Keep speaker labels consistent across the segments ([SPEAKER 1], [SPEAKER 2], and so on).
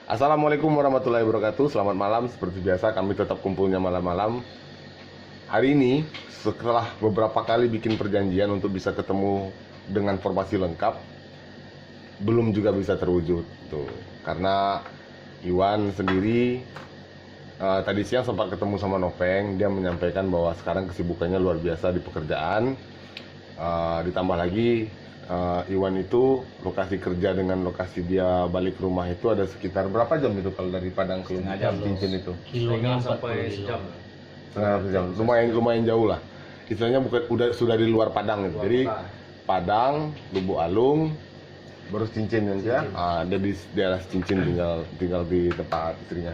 [SPEAKER 1] Assalamualaikum warahmatullahi wabarakatuh. Selamat malam. Seperti biasa kami tetap kumpulnya malam-malam. Hari ini setelah beberapa kali bikin perjanjian untuk bisa ketemu dengan formasi lengkap, belum juga bisa terwujud tuh. Karena Iwan sendiri tadi siang sempat ketemu sama Nopeng. Dia menyampaikan bahwa sekarang kesibukannya luar biasa di pekerjaan. Ditambah lagi Iwan itu lokasi kerja dengan lokasi dia balik rumah itu ada sekitar berapa jam itu kalau dari Padang ke Cincin itu?
[SPEAKER 2] Kilonya sampai sejam.
[SPEAKER 1] Setengah jam. Lumayan jauh lah. Istilahnya sudah di luar Padang itu. Jadi Padang, Lubuk Alung, baru Cincin yang dia. Dia di daerah Cincin tinggal di tempat istrinya.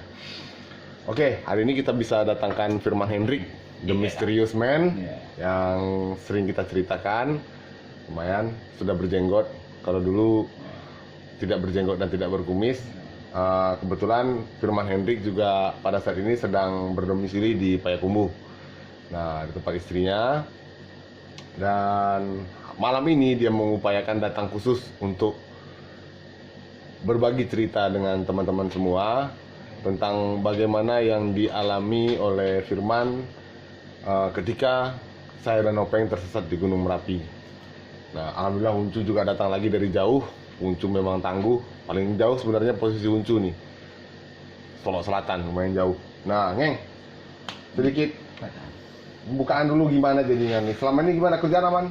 [SPEAKER 1] Oke, hari ini kita bisa datangkan Firman Hendrik, The Mysterious Man, yang sering kita ceritakan. Lumayan sudah berjenggot. Kalau dulu tidak berjenggot dan tidak berkumis. Kebetulan Firman Hendrik juga pada saat ini sedang berdomisili di Payakumbuh. Nah, di tempat istrinya. Dan malam ini dia mengupayakan datang khusus untuk berbagi cerita dengan teman-teman semua tentang bagaimana yang dialami oleh Firman ketika saya dan Nopeng tersesat di Gunung Merapi. Nah, alhamdulillah Uncu juga datang lagi dari jauh. Uncu memang tangguh. Paling jauh sebenarnya posisi Uncu nih, Solok Selatan, lumayan jauh. Nah, Ngeng, sedikit bukaan dulu gimana jadinya nih. Selama ini gimana kerjaan aman?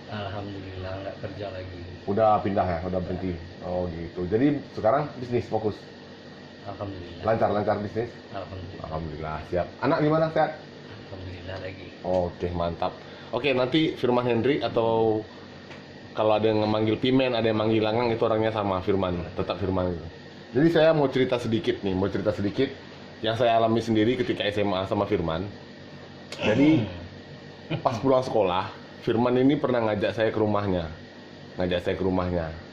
[SPEAKER 2] Alhamdulillah nggak kerja lagi.
[SPEAKER 1] Udah pindah ya, udah berhenti. Oh gitu. Jadi sekarang bisnis fokus.
[SPEAKER 2] Alhamdulillah.
[SPEAKER 1] Lancar bisnis.
[SPEAKER 2] Alhamdulillah.
[SPEAKER 1] Alhamdulillah, siap. Anak gimana, sehat?
[SPEAKER 2] Alhamdulillah lagi.
[SPEAKER 1] Oke, mantap. Oke, nanti Firman Hendrik atau kalau ada yang memanggil Pimen, ada yang manggil Langang, itu orangnya sama Firman, tetap Firman itu. Jadi saya mau cerita sedikit yang saya alami sendiri ketika SMA sama Firman. Jadi pas pulang sekolah, Firman ini pernah ngajak saya ke rumahnya.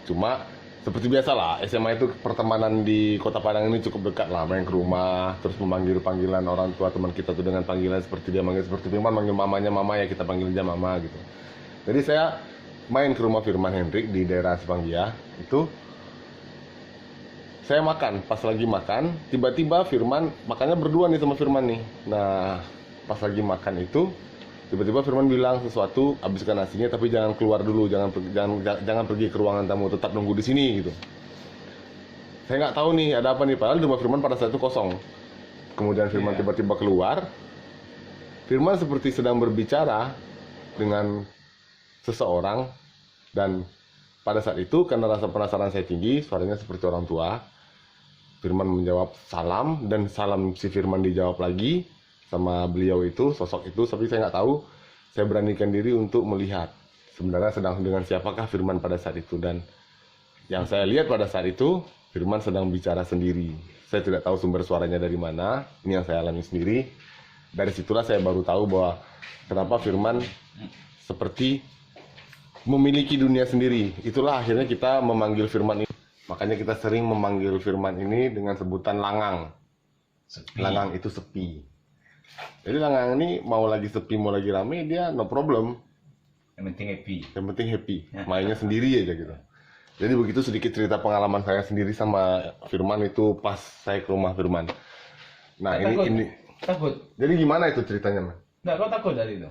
[SPEAKER 1] Cuma seperti biasa lah, SMA itu pertemanan di Kota Padang ini cukup dekat lah, main ke rumah, terus memanggil panggilan orang tua teman kita tuh dengan panggilan seperti dia manggil, seperti Firman manggil mamanya mama, ya kita panggil dia mama gitu. Jadi saya main ke rumah Firman Hendrik di daerah Sepanggia. Itu saya makan, pas lagi makan tiba-tiba Firman makannya berdua nih sama Firman nih. Nah, pas lagi makan itu tiba-tiba Firman bilang sesuatu, habiskan nasinya tapi jangan keluar dulu, jangan pergi ke ruangan tamu, tetap nunggu di sini gitu. Saya nggak tahu nih ada apa nih, padahal rumah Firman pada saat itu kosong. Kemudian Firman tiba-tiba keluar. Firman seperti sedang berbicara dengan seseorang, dan pada saat itu karena rasa penasaran saya tinggi, suaranya seperti orang tua. Firman menjawab salam, dan salam si Firman dijawab lagi sama beliau itu, sosok itu, tapi saya nggak tahu. Saya beranikan diri untuk melihat sebenarnya sedang dengan siapakah Firman pada saat itu, dan yang saya lihat pada saat itu Firman sedang bicara sendiri. Saya tidak tahu sumber suaranya dari mana. Ini yang saya alami sendiri. Dari situlah saya baru tahu bahwa kenapa Firman seperti memiliki dunia sendiri. Itulah akhirnya kita memanggil Firman ini. Makanya kita sering memanggil Firman ini dengan sebutan Langang. Langang itu sepi. Jadi Langang ini mau lagi sepi, mau lagi rame, dia no problem.
[SPEAKER 3] Yang penting happy.
[SPEAKER 1] Mainnya sendiri aja gitu. Jadi begitu sedikit cerita pengalaman saya sendiri sama Firman itu pas saya ke rumah Firman. Nah, ini
[SPEAKER 3] Takut.
[SPEAKER 1] Jadi gimana itu ceritanya, Man?
[SPEAKER 3] Enggak, kau takut dari itu?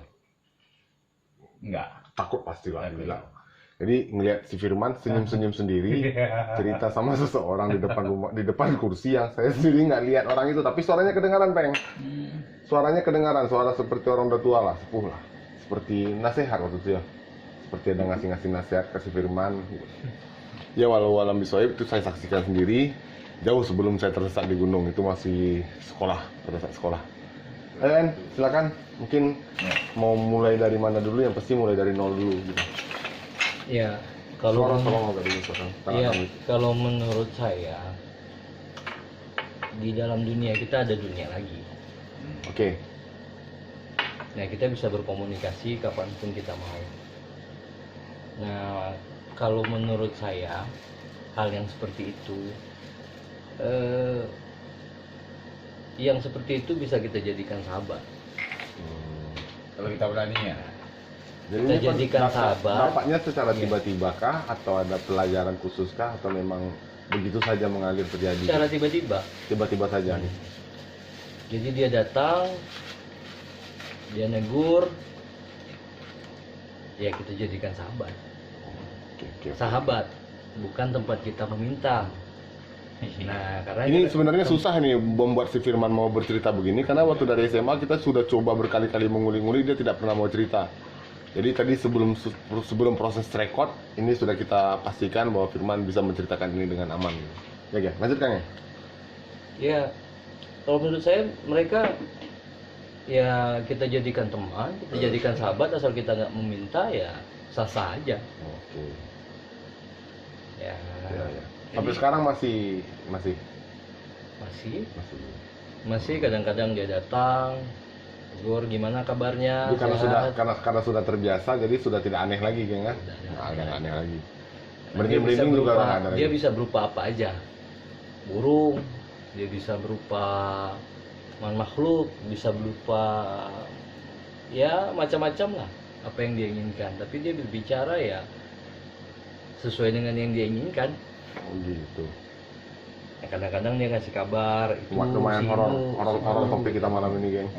[SPEAKER 3] Enggak.
[SPEAKER 1] Takut pasti lah bilang. Jadi ngelihat si Firman senyum-senyum sendiri, cerita sama seseorang di depan rumah, di depan kursi yang saya sendiri nggak lihat orang itu, tapi suaranya kedengaran, Peng. Suaranya kedengaran, suara seperti orang udah tua lah, sepuh lah, seperti nasihat waktu itu ya, seperti ada ngasih nasihat ke si Firman. Ya walau alam bisoib itu saya saksikan sendiri, jauh sebelum saya tersesat di gunung, itu masih sekolah, pada saat sekolah. En, silakan. Mungkin mau mulai dari mana dulu? Yang pasti mulai dari nol dulu gitu.
[SPEAKER 2] Ya, kalau
[SPEAKER 1] kalau
[SPEAKER 2] menurut saya di dalam dunia kita ada dunia lagi.
[SPEAKER 1] Oke.
[SPEAKER 2] Nah, kita bisa berkomunikasi kapanpun kita mau. Nah, kalau menurut saya hal yang seperti itu yang seperti itu bisa kita jadikan sahabat.
[SPEAKER 3] Kalau kita berani ya.
[SPEAKER 1] Jadi
[SPEAKER 2] Kita
[SPEAKER 1] ini
[SPEAKER 2] jadikan sahabat.
[SPEAKER 1] Dapatnya secara tiba-tiba kah atau ada pelajaran khusus kah atau memang begitu saja mengalir terjadi.
[SPEAKER 2] Secara tiba-tiba.
[SPEAKER 1] Tiba-tiba saja nih.
[SPEAKER 2] Jadi dia datang, dia negur, ya kita jadikan sahabat.
[SPEAKER 1] Oke.
[SPEAKER 2] Sahabat, bukan tempat kita meminta. Nah, karena
[SPEAKER 1] Ini sebenarnya susah nih membuat si Firman mau bercerita begini karena waktu dari SMA kita sudah coba berkali-kali menguli-nguli, dia tidak pernah mau cerita. Jadi tadi sebelum proses record ini sudah kita pastikan bahwa Firman bisa menceritakan ini dengan aman. Ya, lanjutkan ya.
[SPEAKER 2] Ya, kalau menurut saya mereka ya kita jadikan teman, kita jadikan sahabat, asal kita nggak meminta ya sah-sah aja.
[SPEAKER 1] Oke.
[SPEAKER 2] Ya.
[SPEAKER 1] Ya. Sampai sekarang masih
[SPEAKER 2] Masih kadang-kadang dia datang, tegur gimana kabarnya,
[SPEAKER 1] jadi
[SPEAKER 2] sehat.
[SPEAKER 1] karena sudah terbiasa, jadi sudah tidak aneh lagi kan? Nggak aneh lagi. Merinding juga nggak ada lagi.
[SPEAKER 2] Dia bisa berupa apa aja, burung, dia bisa berupa makhluk, bisa berupa ya macam-macam lah apa yang dia inginkan. Tapi dia berbicara ya sesuai dengan yang dia inginkan.
[SPEAKER 1] Oh gitu.
[SPEAKER 2] Ya, kadang-kadang dia ngasih kabar itu
[SPEAKER 1] Lumayan horor topik kita malam ini, geng.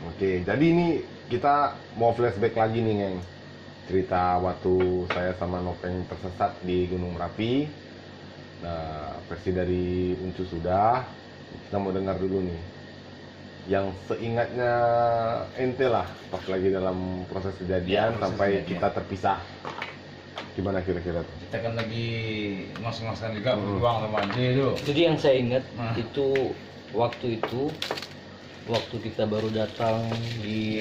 [SPEAKER 1] Oke, jadi ini kita mau flashback lagi nih, geng. Cerita waktu saya sama Nopeng tersesat di Gunung Merapi. Nah, versi dari Uncu sudah. Kita mau dengar dulu nih. Yang seingatnya ente lah pas lagi dalam proses kejadian sampai kita terpisah. Gimana kira-kira?
[SPEAKER 3] Kita kan lagi mas-maskan juga berjuang sama Andre itu.
[SPEAKER 2] Jadi yang saya ingat itu waktu kita baru datang di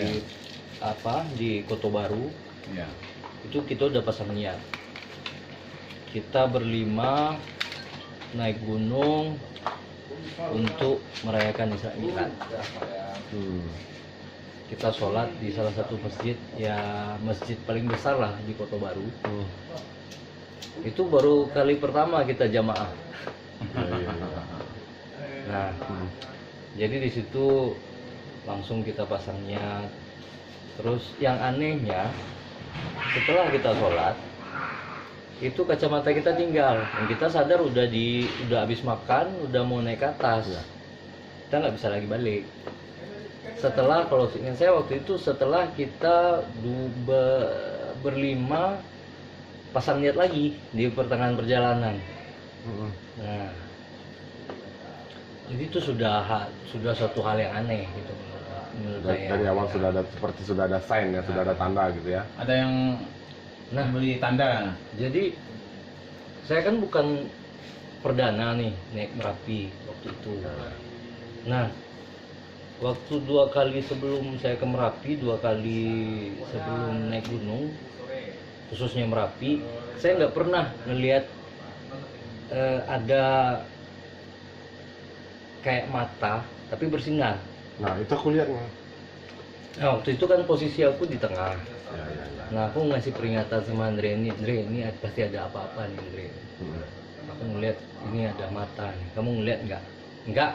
[SPEAKER 2] di Kota Baru.
[SPEAKER 3] Ya.
[SPEAKER 2] Itu kita udah pasang niat. Kita berlima naik gunung untuk merayakan Isra Mi'raj. Kita sholat di salah satu masjid, ya masjid paling besar lah di Kota Baru. Itu baru kali pertama kita jamaah. Nah, jadi di situ langsung kita pasang niat. Terus yang anehnya setelah kita sholat itu kacamata kita tinggal dan kita sadar udah habis makan, udah mau naik ke atas, kita nggak bisa lagi balik. Setelah, kalau ingat saya waktu itu setelah kita berlima pasang niat lagi di pertengahan perjalanan. Nah, jadi itu sudah suatu hal yang aneh gitu menurut saya.
[SPEAKER 1] Dari awal sudah ada sign ya, sudah ada tanda gitu ya.
[SPEAKER 3] Ada yang beli tanda.
[SPEAKER 2] Jadi saya kan bukan perdana nih naik Merapi waktu itu. Nah, waktu 2 kali sebelum saya ke Merapi, 2 kali sebelum naik gunung, khususnya Merapi, saya nggak pernah ngelihat ada kayak mata tapi bersinar.
[SPEAKER 1] Nah, itu aku lihat.
[SPEAKER 2] Nah, waktu itu kan posisi aku di tengah. Nah, aku ngasih peringatan sama Andre, ini pasti ada apa-apa nih, Andre. Aku ngeliat ini ada mata nih, kamu ngeliat nggak? Nggak.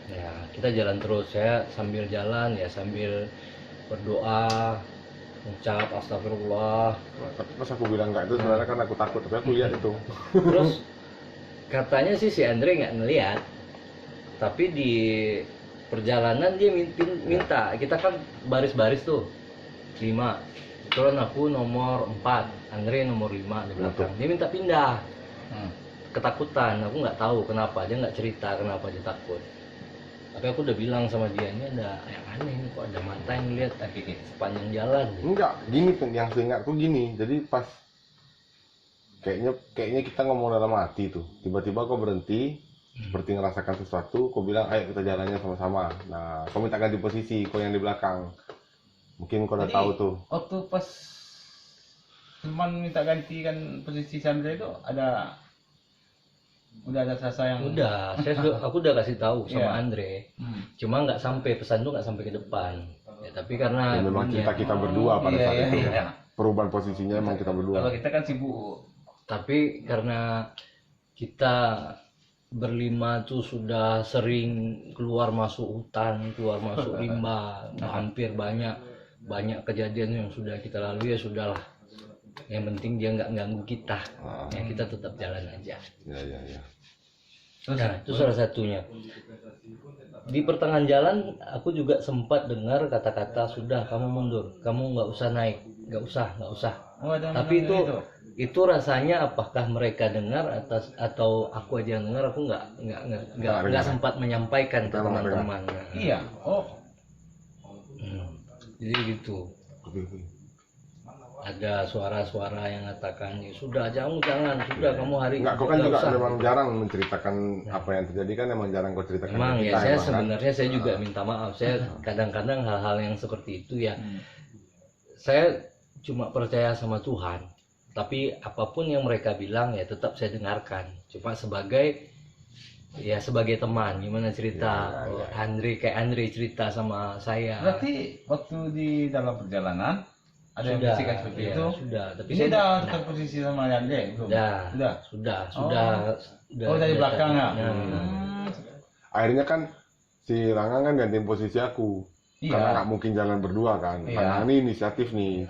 [SPEAKER 2] Ya, kita jalan terus. Saya sambil jalan ya sambil berdoa, ucap astagfirullah.
[SPEAKER 1] Pas aku bilang nggak, itu sebenarnya kan aku takut, tapi aku lihat itu.
[SPEAKER 2] Terus katanya sih si Andre nggak ngeliat, tapi di perjalanan dia minta, kita kan baris-baris tuh 5, kebetulan aku nomor 4, Andre nomor 5 di belakang. Dia minta pindah, ketakutan. Aku nggak tahu kenapa, dia nggak cerita kenapa dia takut. Tapi aku udah bilang sama dia, ini ada yang aneh nih, kok ada mata yang lihat sepanjang jalan.
[SPEAKER 1] Enggak, gini yang seingatku gini. Jadi pas kayaknya kita ngomong dalam hati tuh, tiba-tiba kau berhenti, seperti ngerasakan sesuatu, kau bilang ayo kita jalannya sama-sama. Nah, kau minta ganti posisi, kau yang di belakang. Mungkin kau udah tahu tuh.
[SPEAKER 3] Waktu pas teman minta gantikan posisi Sandra itu udah ada rasa yang
[SPEAKER 2] aku udah kasih tahu sama Andre. Cuma nggak sampai, pesan tuh nggak sampai ke depan. Ya, tapi karena
[SPEAKER 1] ya, memang kita berdua pada saat itu. Perubahan posisinya emang kita berdua.
[SPEAKER 3] Kalau kita kan sibuk.
[SPEAKER 2] Tapi karena kita berlima tuh sudah sering keluar masuk hutan, keluar masuk rimba, hampir banyak kejadian yang sudah kita lalui, ya sudahlah. Yang penting dia nggak ganggu kita.
[SPEAKER 1] Ah.
[SPEAKER 2] Ya kita tetap jalan aja.
[SPEAKER 1] Ya.
[SPEAKER 2] Nah, itu salah satunya. Di pertengahan jalan aku juga sempat dengar kata-kata, sudah kamu mundur, kamu nggak usah naik, nggak usah.
[SPEAKER 3] Oh, ada
[SPEAKER 2] Tapi
[SPEAKER 3] yang
[SPEAKER 2] itu rasanya apakah mereka dengar atau aku aja yang dengar, aku nggak sempat menyampaikan ke
[SPEAKER 1] Memang
[SPEAKER 2] teman-teman.
[SPEAKER 3] Iya. Oh.
[SPEAKER 2] Jadi gitu. Ada suara-suara yang mengatakan, ya sudah jangan, sudah kamu hari
[SPEAKER 1] Enggak, kau kan
[SPEAKER 2] nggak
[SPEAKER 1] juga
[SPEAKER 2] usah.
[SPEAKER 1] memang jarang menceritakan apa yang terjadi kan, emang jarang kau ceritakan.
[SPEAKER 2] Emang
[SPEAKER 1] ke
[SPEAKER 2] ya,
[SPEAKER 1] kita,
[SPEAKER 2] saya
[SPEAKER 1] emang, kan?
[SPEAKER 2] sebenarnya saya juga minta maaf. Saya kadang-kadang hal-hal yang seperti itu ya, saya cuma percaya sama Tuhan. Tapi apapun yang mereka bilang ya tetap saya dengarkan. Cuma sebagai teman, gimana cerita Andre cerita sama saya.
[SPEAKER 3] Berarti waktu di dalam perjalanan ada yang bisikan seperti
[SPEAKER 2] iya,
[SPEAKER 3] itu.
[SPEAKER 2] Sudah, tapi
[SPEAKER 3] Ini
[SPEAKER 2] saya
[SPEAKER 3] udah tukar posisi sama Yande belum?
[SPEAKER 2] sudah.
[SPEAKER 3] Oh, dari belakang ya.
[SPEAKER 1] Akhirnya kan si Rangga kan gantiin posisi aku.
[SPEAKER 3] Iya.
[SPEAKER 1] Karena nggak mungkin jalan berdua kan.
[SPEAKER 3] Iya.
[SPEAKER 1] Karena ini inisiatif nih,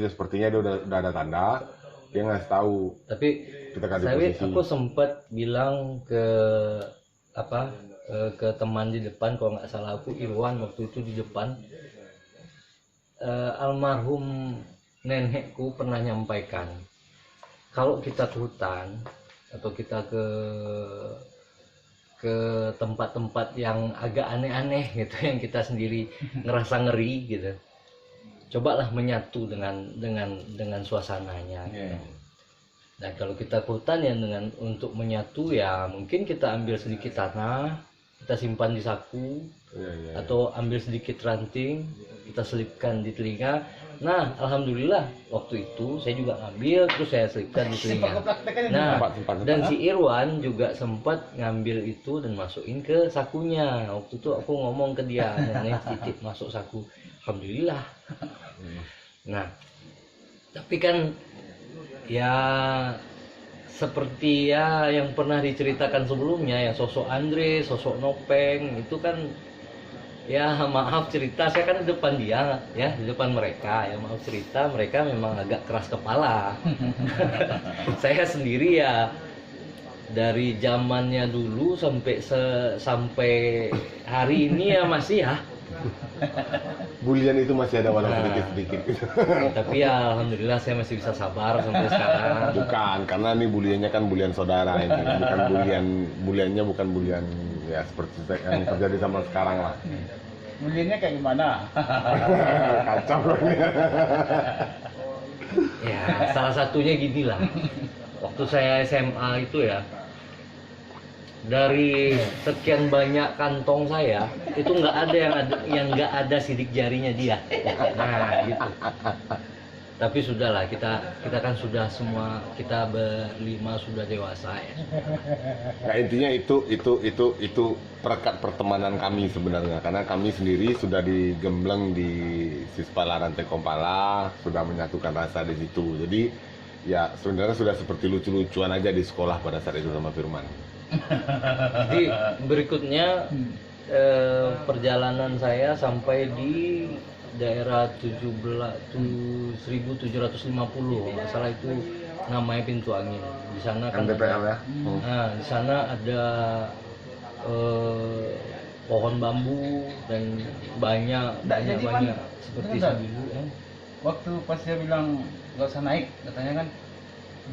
[SPEAKER 1] sepertinya dia udah ada tanda, dia ngasih tahu.
[SPEAKER 2] Tapi
[SPEAKER 1] Kita ganti
[SPEAKER 2] saya
[SPEAKER 1] posisi.
[SPEAKER 2] aku sempat bilang ke ke teman di depan, kalau nggak salah aku Irwan waktu itu di depan. Almarhum nenekku pernah nyampaikan, kalau kita ke hutan atau kita ke tempat-tempat yang agak aneh-aneh gitu, yang kita sendiri ngerasa ngeri gitu, cobalah menyatu dengan suasananya.
[SPEAKER 3] Iya.
[SPEAKER 2] Dan kalau kita ke hutan ya untuk menyatu ya mungkin kita ambil sedikit tanah, kita simpan di saku,
[SPEAKER 1] Iya.
[SPEAKER 2] atau ambil sedikit ranting, kita selipkan di telinga. Nah, alhamdulillah waktu itu saya juga ngambil, terus saya selipkan di telinga. Nah,
[SPEAKER 1] Sempat.
[SPEAKER 2] dan si Irwan juga sempat ngambil itu dan masukin ke sakunya. Waktu itu aku ngomong ke dia, nenek titip masuk saku. Alhamdulillah. Nah, tapi kan ya seperti ya yang pernah diceritakan sebelumnya, ya sosok Andre, sosok Nopeng itu kan ya maaf cerita, saya kan di depan dia ya, di depan mereka ya, maaf cerita mereka memang agak keras kepala. Saya sendiri ya dari zamannya dulu sampai hari ini ya masih ya.
[SPEAKER 1] Bulian itu masih ada walau sedikit-sedikit.
[SPEAKER 2] Tapi ya alhamdulillah saya masih bisa sabar sampai sekarang.
[SPEAKER 1] Bukan, karena ini buliannya kan bulian saudara ini. Bukan buliannya bukan bulian ya seperti yang terjadi sama sekarang lah.
[SPEAKER 3] Buliannya kayak gimana?
[SPEAKER 1] Kacau loh.
[SPEAKER 2] Ya salah satunya gini lah. Waktu saya SMA itu ya, dari sekian banyak kantong saya itu nggak ada yang nggak ada sidik jarinya dia. Nah gitu. Tapi sudahlah, kita kan sudah semua, kita berlima sudah dewasa ya.
[SPEAKER 1] Nah, intinya itu perekat pertemanan kami sebenarnya, karena kami sendiri sudah digembleng di Sispala Rantai Kompala, sudah menyatukan rasa di situ. Jadi ya sebenarnya sudah seperti lucu-lucuan aja di sekolah pada saat itu sama Firman.
[SPEAKER 2] Jadi berikutnya perjalanan saya sampai di daerah 1750, nggak salah itu namanya Pintu Angin. Di sana kan
[SPEAKER 1] MTPL ya.
[SPEAKER 2] nah, di sana ada pohon bambu dan banyak
[SPEAKER 3] jadi,
[SPEAKER 2] banyak
[SPEAKER 3] Man,
[SPEAKER 2] seperti
[SPEAKER 3] bener,
[SPEAKER 2] sabilu ya.
[SPEAKER 3] Waktu pas dia bilang nggak usah naik, katanya kan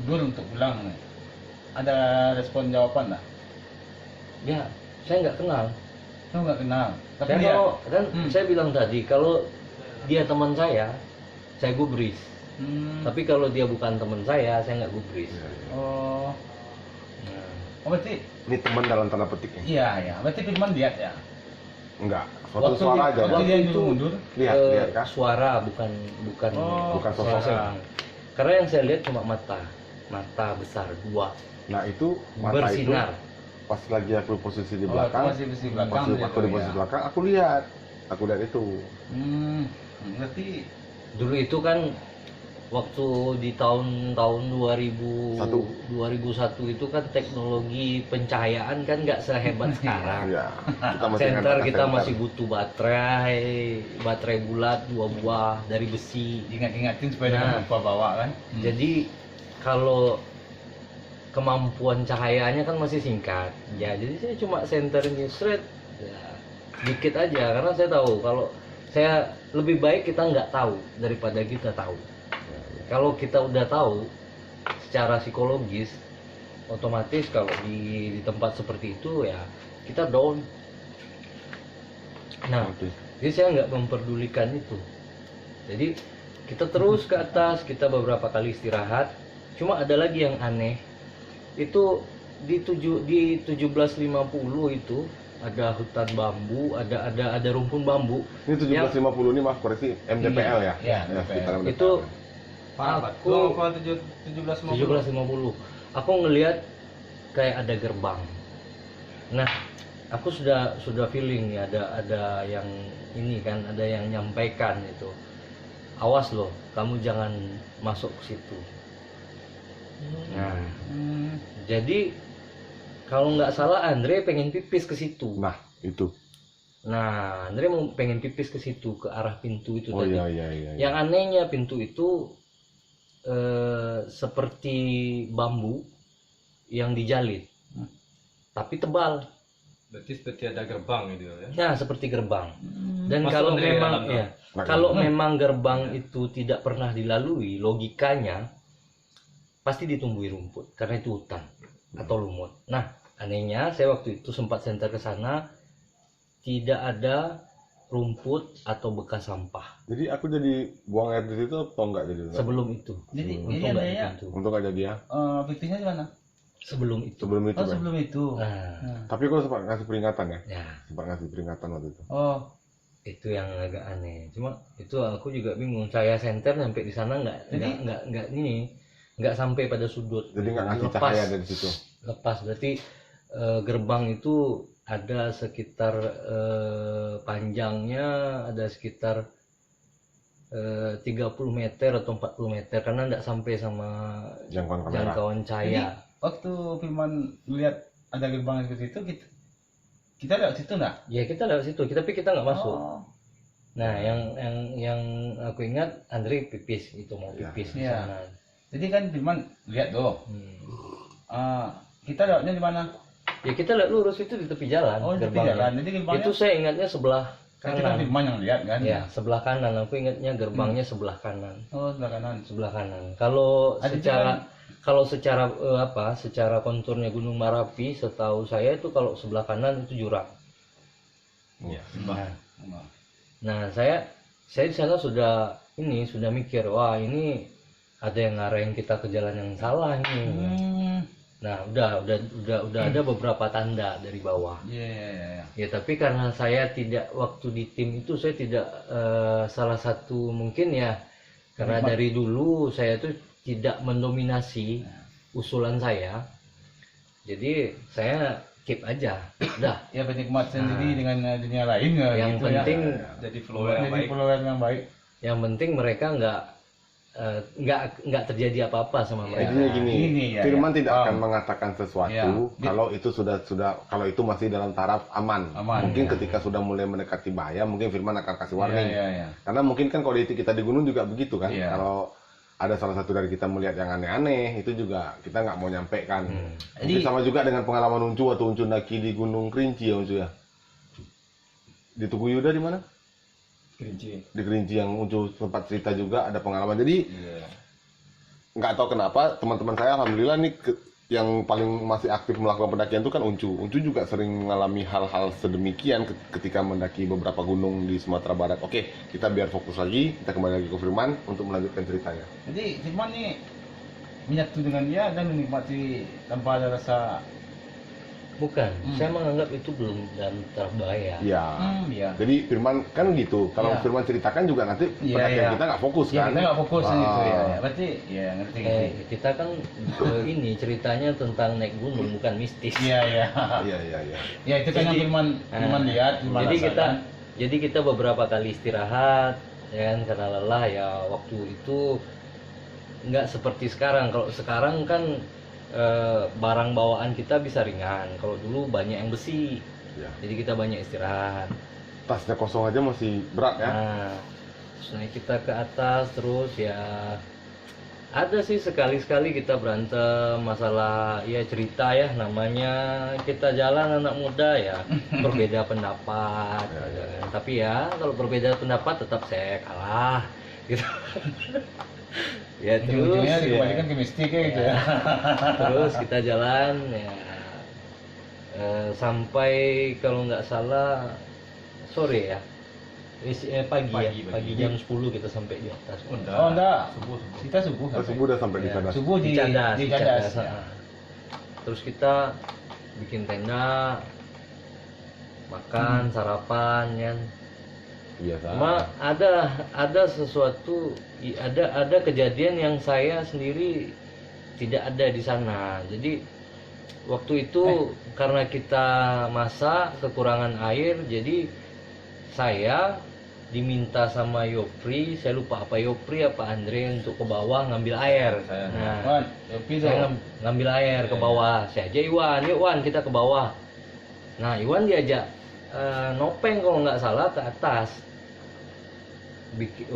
[SPEAKER 3] dulu untuk pulang. Ada respon jawaban lah.
[SPEAKER 2] Ya, saya nggak kenal.
[SPEAKER 3] Lu nggak kenal. Tapi
[SPEAKER 2] Saya
[SPEAKER 3] dia,
[SPEAKER 2] kalau kan saya bilang tadi, kalau dia teman saya gubris. Tapi kalau dia bukan teman saya nggak gubris.
[SPEAKER 3] oh,
[SPEAKER 2] Nah,
[SPEAKER 3] berarti
[SPEAKER 1] Ini teman dalam tanda petiknya.
[SPEAKER 3] iya. Berarti Firman lihat ya.
[SPEAKER 1] Enggak, suatu
[SPEAKER 3] Waktu
[SPEAKER 1] suara
[SPEAKER 3] dia-
[SPEAKER 1] aja.
[SPEAKER 3] waktu
[SPEAKER 1] Ya.
[SPEAKER 3] dia
[SPEAKER 2] itu
[SPEAKER 3] mundur,
[SPEAKER 1] Lihat kan.
[SPEAKER 2] suara bukan
[SPEAKER 3] Oh,
[SPEAKER 1] bukan sosok.
[SPEAKER 2] Karena yang saya lihat cuma mata besar dua
[SPEAKER 1] Nah, itu mata
[SPEAKER 2] bersinar.
[SPEAKER 1] itu pas lagi aku posisi di
[SPEAKER 3] Oh,
[SPEAKER 1] belakang,
[SPEAKER 3] masih di belakang.
[SPEAKER 1] masih
[SPEAKER 3] dia
[SPEAKER 1] aku di
[SPEAKER 3] tuh,
[SPEAKER 1] posisi
[SPEAKER 3] ya.
[SPEAKER 1] belakang, aku lihat itu.
[SPEAKER 3] Berarti
[SPEAKER 2] Dulu itu kan waktu di tahun 2001 itu kan teknologi pencahayaan kan nggak sehebat sekarang.
[SPEAKER 1] Iya. Kita masih
[SPEAKER 2] Senter
[SPEAKER 1] ngangkat
[SPEAKER 2] kita
[SPEAKER 1] senter.
[SPEAKER 2] masih butuh baterai bulat 2 buah dari besi.
[SPEAKER 3] Ingat-ingatin supaya
[SPEAKER 2] Nah.
[SPEAKER 3] jangan lupa bawa kan.
[SPEAKER 2] Jadi kalau kemampuan cahayanya kan masih singkat, ya jadi saya cuma senternya straight, ya, dikit aja karena saya tahu kalau saya lebih baik kita nggak tahu daripada kita tahu. Kalau kita udah tahu secara psikologis, otomatis kalau di tempat seperti itu ya kita down. Nah,
[SPEAKER 1] Oke.
[SPEAKER 2] jadi saya nggak memperdulikan itu. Jadi kita terus ke atas, kita beberapa kali istirahat. Cuma ada lagi yang aneh. Itu di 1750 itu ada hutan bambu, ada rumpun bambu.
[SPEAKER 1] Ini 1750 ini maaf koreksi MDPL ya?
[SPEAKER 3] Iya,
[SPEAKER 1] sekitar MDPL.
[SPEAKER 2] Itu
[SPEAKER 3] Aku
[SPEAKER 2] aku 1750. Aku ngelihat kayak ada gerbang. Nah, aku sudah feeling ya ada yang ini kan, ada yang nyampaikan itu. Awas loh, kamu jangan masuk ke situ. Nah, jadi kalau nggak salah Andre pengen pipis ke situ.
[SPEAKER 1] Nah, itu.
[SPEAKER 2] Nah, Andre mau pengen pipis ke situ, ke arah pintu itu
[SPEAKER 1] Oh
[SPEAKER 2] tadi.
[SPEAKER 1] iya iya iya.
[SPEAKER 2] Yang anehnya pintu itu seperti bambu yang dijalin, tapi tebal.
[SPEAKER 4] Berarti seperti ada gerbang gitu ya.
[SPEAKER 2] Nah, seperti gerbang. Dan
[SPEAKER 4] Masuk
[SPEAKER 2] kalau
[SPEAKER 4] dari
[SPEAKER 2] memang
[SPEAKER 4] dalam,
[SPEAKER 2] ya,
[SPEAKER 1] Nah,
[SPEAKER 2] kalau memang gerbang itu tidak pernah dilalui, logikanya pasti ditumbuhi rumput karena itu hutan atau lumut. Nah, anehnya saya waktu itu sempat senter ke sana, tidak ada rumput atau bekas sampah
[SPEAKER 1] Jadi aku jadi buang air di situ atau enggak jadi?
[SPEAKER 2] sebelum itu.
[SPEAKER 3] Jadi
[SPEAKER 1] Hmm.
[SPEAKER 3] ini
[SPEAKER 2] Untung nggak di
[SPEAKER 3] adanya
[SPEAKER 2] pintu.
[SPEAKER 1] Untuk aja dia.
[SPEAKER 3] fiktifnya di mana?
[SPEAKER 2] Sebelum itu.
[SPEAKER 1] Sebelum itu
[SPEAKER 3] Oh,
[SPEAKER 1] kan.
[SPEAKER 3] sebelum itu.
[SPEAKER 2] Nah,
[SPEAKER 3] Nah.
[SPEAKER 1] Tapi aku sempat ngasih peringatan ya.
[SPEAKER 2] ya
[SPEAKER 1] Sempat ngasih peringatan waktu itu.
[SPEAKER 3] Oh,
[SPEAKER 2] itu yang agak aneh. Cuma itu aku juga bingung. Saya senter sampai di sana
[SPEAKER 3] Jadi-
[SPEAKER 2] nggak ini nggak sampai pada sudut.
[SPEAKER 1] Jadi nggak ngasih
[SPEAKER 2] Lepas.
[SPEAKER 1] cahaya dari situ.
[SPEAKER 2] Lepas berarti gerbang itu ada sekitar panjangnya ada sekitar 30 meter atau 40 meter karena nggak sampai sama
[SPEAKER 1] Jangkauan kamera.
[SPEAKER 2] jangkauan cahaya.
[SPEAKER 3] waktu Firman lihat ada gerbang seperti itu, kita lewat situ nggak?
[SPEAKER 2] Ya kita lewat situ, tapi kita nggak masuk.
[SPEAKER 3] Oh,
[SPEAKER 2] Nah, yang aku ingat Andre pipis itu mau pipis di
[SPEAKER 3] Ya.
[SPEAKER 2] sana.
[SPEAKER 3] jadi kan Firman lihat tuh. Kita lewatnya di mana?
[SPEAKER 2] Ya kita lihat lurus itu di tepi jalan.
[SPEAKER 3] Oh, di tepi
[SPEAKER 2] gerbangnya.
[SPEAKER 3] jalan. Jadi gerbangnya
[SPEAKER 2] Itu saya ingatnya sebelah
[SPEAKER 3] kan itu kan
[SPEAKER 2] kanan.
[SPEAKER 3] Firman yang lihat kan?
[SPEAKER 2] Ya, sebelah kanan. Aku ingatnya gerbangnya sebelah kanan.
[SPEAKER 3] Oh, sebelah kanan.
[SPEAKER 2] Sebelah kanan. Kalau
[SPEAKER 3] Ada
[SPEAKER 2] secara secara konturnya Gunung Marapi, setahu saya itu kalau sebelah kanan itu jurang.
[SPEAKER 4] Iya.
[SPEAKER 2] Nah, nah saya di sana sudah mikir, wah ini ada yang ngarahin kita ke jalan yang salah ini. Nah, udah ada beberapa tanda dari bawah.
[SPEAKER 3] Iya.
[SPEAKER 2] Ya, tapi karena saya tidak waktu di tim itu saya tidak salah satu mungkin ya karena dari dulu saya tuh tidak mendominasi usulan saya. Jadi saya keep aja. Udah.
[SPEAKER 3] Ya penikmat sendiri dengan dunia lain ya.
[SPEAKER 2] Yang
[SPEAKER 3] gitu
[SPEAKER 2] penting
[SPEAKER 4] Jadi follower yang
[SPEAKER 3] Jadi
[SPEAKER 4] baik.
[SPEAKER 3] follower yang baik.
[SPEAKER 2] yang penting mereka nggak terjadi apa-apa sama mereka.
[SPEAKER 1] Intinya gini,
[SPEAKER 3] Ini ya,
[SPEAKER 1] Firman
[SPEAKER 3] ya.
[SPEAKER 1] tidak
[SPEAKER 3] Paham.
[SPEAKER 1] akan mengatakan sesuatu
[SPEAKER 3] Ya.
[SPEAKER 1] kalau itu sudah kalau itu masih dalam taraf aman.
[SPEAKER 3] Aman,
[SPEAKER 1] Mungkin
[SPEAKER 3] ya.
[SPEAKER 1] ketika sudah mulai mendekati bahaya, mungkin Firman akan kasih warning.
[SPEAKER 3] Iya.
[SPEAKER 1] Karena mungkin kan kondisi kita di gunung juga begitu kan.
[SPEAKER 3] Iya.
[SPEAKER 1] Kalau ada salah satu dari kita melihat yang aneh-aneh, itu juga kita nggak mau nyampekan. Mungkin
[SPEAKER 3] Jadi-
[SPEAKER 1] sama juga dengan pengalaman Uncu atau Uncu daki di Gunung Kerinci ya Uncu ya. Di Tugu Yuda di mana?
[SPEAKER 4] Kerinci.
[SPEAKER 1] Di Kerinci yang Uncu sempat cerita juga ada pengalaman. Jadi
[SPEAKER 4] Iya.
[SPEAKER 1] nggak tahu kenapa teman-teman saya alhamdulillah nih yang paling masih aktif melakukan pendakian itu kan Uncu. Uncu juga sering mengalami hal-hal sedemikian ketika mendaki beberapa gunung di Sumatera Barat. Oke, kita biar fokus lagi, kita kembali lagi ke Firman untuk melanjutkan ceritanya.
[SPEAKER 3] Jadi Firman nih menyatu dengan dia dan menikmati tanpa ada rasa
[SPEAKER 2] Bukan, saya menganggap itu belum dalam taraf bahaya.
[SPEAKER 1] Iya.
[SPEAKER 3] iya.
[SPEAKER 1] Jadi Firman kan gitu. Kalau
[SPEAKER 3] Iya.
[SPEAKER 1] Firman ceritakan juga nanti
[SPEAKER 3] Iya,
[SPEAKER 1] pendakian
[SPEAKER 3] iya.
[SPEAKER 1] kita nggak fokus
[SPEAKER 3] Ya,
[SPEAKER 1] kan?
[SPEAKER 3] kita nggak fokus
[SPEAKER 1] Ah.
[SPEAKER 3] gitu ya. Berarti ya ngerti.
[SPEAKER 2] Kita kan ini ceritanya tentang naik gunung bukan mistis.
[SPEAKER 3] Iya.
[SPEAKER 1] Iya iya iya.
[SPEAKER 3] Ya itu kan yang
[SPEAKER 2] Jadi-
[SPEAKER 3] Firman lihat, Firman
[SPEAKER 2] Jadi kita beberapa kali istirahat, ya kan karena lelah ya waktu itu nggak seperti sekarang. Kalau sekarang kan barang bawaan kita bisa ringan. Kalau dulu banyak yang besi,
[SPEAKER 1] Ya.
[SPEAKER 2] jadi kita banyak istirahat.
[SPEAKER 1] Tasnya kosong aja masih berat ya.
[SPEAKER 2] Nah, terus naik kita ke atas terus ya. Ada sih sekali-sekali kita berantem masalah ya cerita ya, namanya kita jalan anak muda ya, berbeda pendapat. Tapi ya kalau berbeda pendapat tetap saya kalah gitu. Ya terus
[SPEAKER 3] Ujung-ujungnya
[SPEAKER 2] ya,
[SPEAKER 3] dikembalikan ke mistik ya gitu ya.
[SPEAKER 2] terus kita jalan ya sampai kalau nggak salah sore ya. Pagi ya, pagi jam 10 kita sampai di atas.
[SPEAKER 3] Oh enggak, kita subuh.
[SPEAKER 1] Kita subuh udah sampai di
[SPEAKER 2] Ya.
[SPEAKER 1] sana.
[SPEAKER 3] Subuh di
[SPEAKER 2] Cadas,
[SPEAKER 3] di
[SPEAKER 2] di
[SPEAKER 3] Cadas.
[SPEAKER 2] Cadas, Terus kita bikin tenda, makan, sarapan kan.
[SPEAKER 1] Biasa.
[SPEAKER 2] Cuma ada sesuatu, ada kejadian yang saya sendiri tidak ada di sana. Jadi waktu itu karena kita masak kekurangan air, jadi saya diminta sama Yopri, saya lupa apa Yopri apa Andre untuk ke bawah ngambil air. Nah,
[SPEAKER 3] Wan, Yopi tuh.
[SPEAKER 2] saya ngambil air ke bawah. Saya aja Iwan, yuk Wan kita ke bawah. Nah Iwan diajak Nopeng kalau nggak salah ke atas,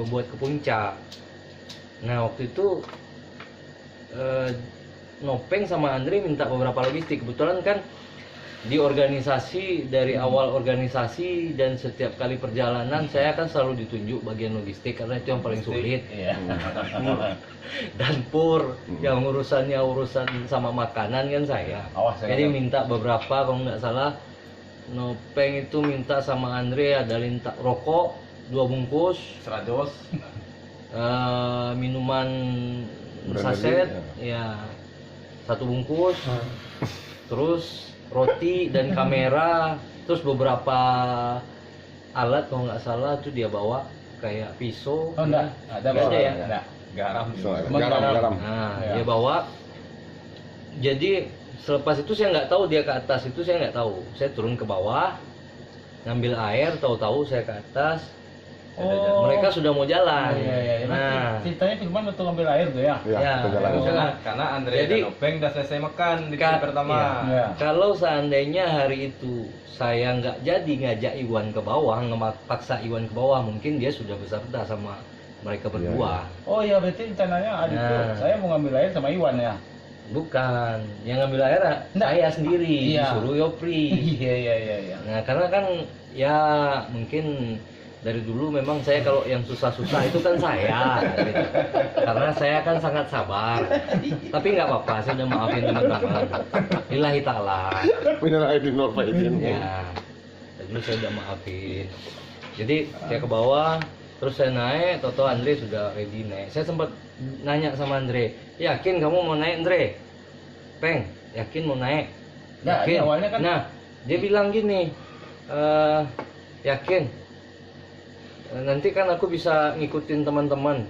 [SPEAKER 2] buat ke puncak. Nah waktu itu Nopeng sama Andre minta beberapa logistik. Kebetulan kan di organisasi, dari awal organisasi dan setiap kali perjalanan saya kan selalu ditunjuk bagian logistik karena itu yang paling sulit.
[SPEAKER 3] Iya.
[SPEAKER 2] Dan Pur yang urusan sama makanan kan saya.
[SPEAKER 3] Awas saya.
[SPEAKER 2] Jadi minta beberapa, kalau nggak salah Nopeng itu minta sama Andre ada rokok 2 bungkus,
[SPEAKER 4] 100.
[SPEAKER 2] minuman
[SPEAKER 1] Brand
[SPEAKER 2] saset
[SPEAKER 1] energi,
[SPEAKER 2] ya 1 bungkus, terus roti dan kamera, terus beberapa alat kalau nggak salah tuh dia bawa kayak pisau.
[SPEAKER 3] Oh enggak, ada
[SPEAKER 2] Nggak ada ya?
[SPEAKER 3] Enggak.
[SPEAKER 4] Garam.
[SPEAKER 1] Garam.
[SPEAKER 2] Nah,
[SPEAKER 3] Ya.
[SPEAKER 2] dia bawa. Jadi selepas itu saya nggak tahu dia ke atas, itu saya nggak tahu. Saya turun ke bawah, ngambil air, tahu-tahu saya ke atas.
[SPEAKER 3] Oh.
[SPEAKER 2] Mereka sudah mau jalan.
[SPEAKER 3] Iya, iya, iya.
[SPEAKER 2] Nah,
[SPEAKER 3] Ceritanya Firman waktu ngambil air tuh ya.
[SPEAKER 1] Ya,
[SPEAKER 2] Ya,
[SPEAKER 1] kita jalan.
[SPEAKER 2] terus-
[SPEAKER 4] Karena Andre
[SPEAKER 2] Jadi-
[SPEAKER 4] dan Openg udah selesai makan di
[SPEAKER 2] Ka-
[SPEAKER 4] trip pertama.
[SPEAKER 3] Iya.
[SPEAKER 2] kalau seandainya hari itu saya nggak jadi ngajak Iwan ke bawah, paksa Iwan ke bawah, mungkin dia sudah beserta sama mereka berdua.
[SPEAKER 3] Oh iya, berarti rencananya Adit tuh
[SPEAKER 2] Nah.
[SPEAKER 3] saya mau ngambil air sama Iwan ya.
[SPEAKER 2] Bukan, yang ngambil air
[SPEAKER 3] Nggak.
[SPEAKER 2] saya sendiri,
[SPEAKER 3] Iya.
[SPEAKER 2] disuruh Yopri.
[SPEAKER 3] Iya iya iya iya.
[SPEAKER 2] Nah, karena kan ya mungkin dari dulu memang saya kalau yang susah-susah itu kan saya gitu. Karena saya kan sangat sabar. Tapi nggak apa-apa, saya udah maafin teman-teman. Lillahi ta'ala.
[SPEAKER 1] Minal aidin wal faizin.
[SPEAKER 2] Ya, jadi saya udah maafin. Jadi saya ke bawah, terus saya naik, toto Andre sudah ready naik. Saya sempat nanya sama Andre, yakin kamu mau naik Andre? Peng, yakin mau naik?
[SPEAKER 3] Nah, ini awalnya kan-
[SPEAKER 2] Nah, dia bilang gini, yakin. Nanti kan aku bisa ngikutin teman-teman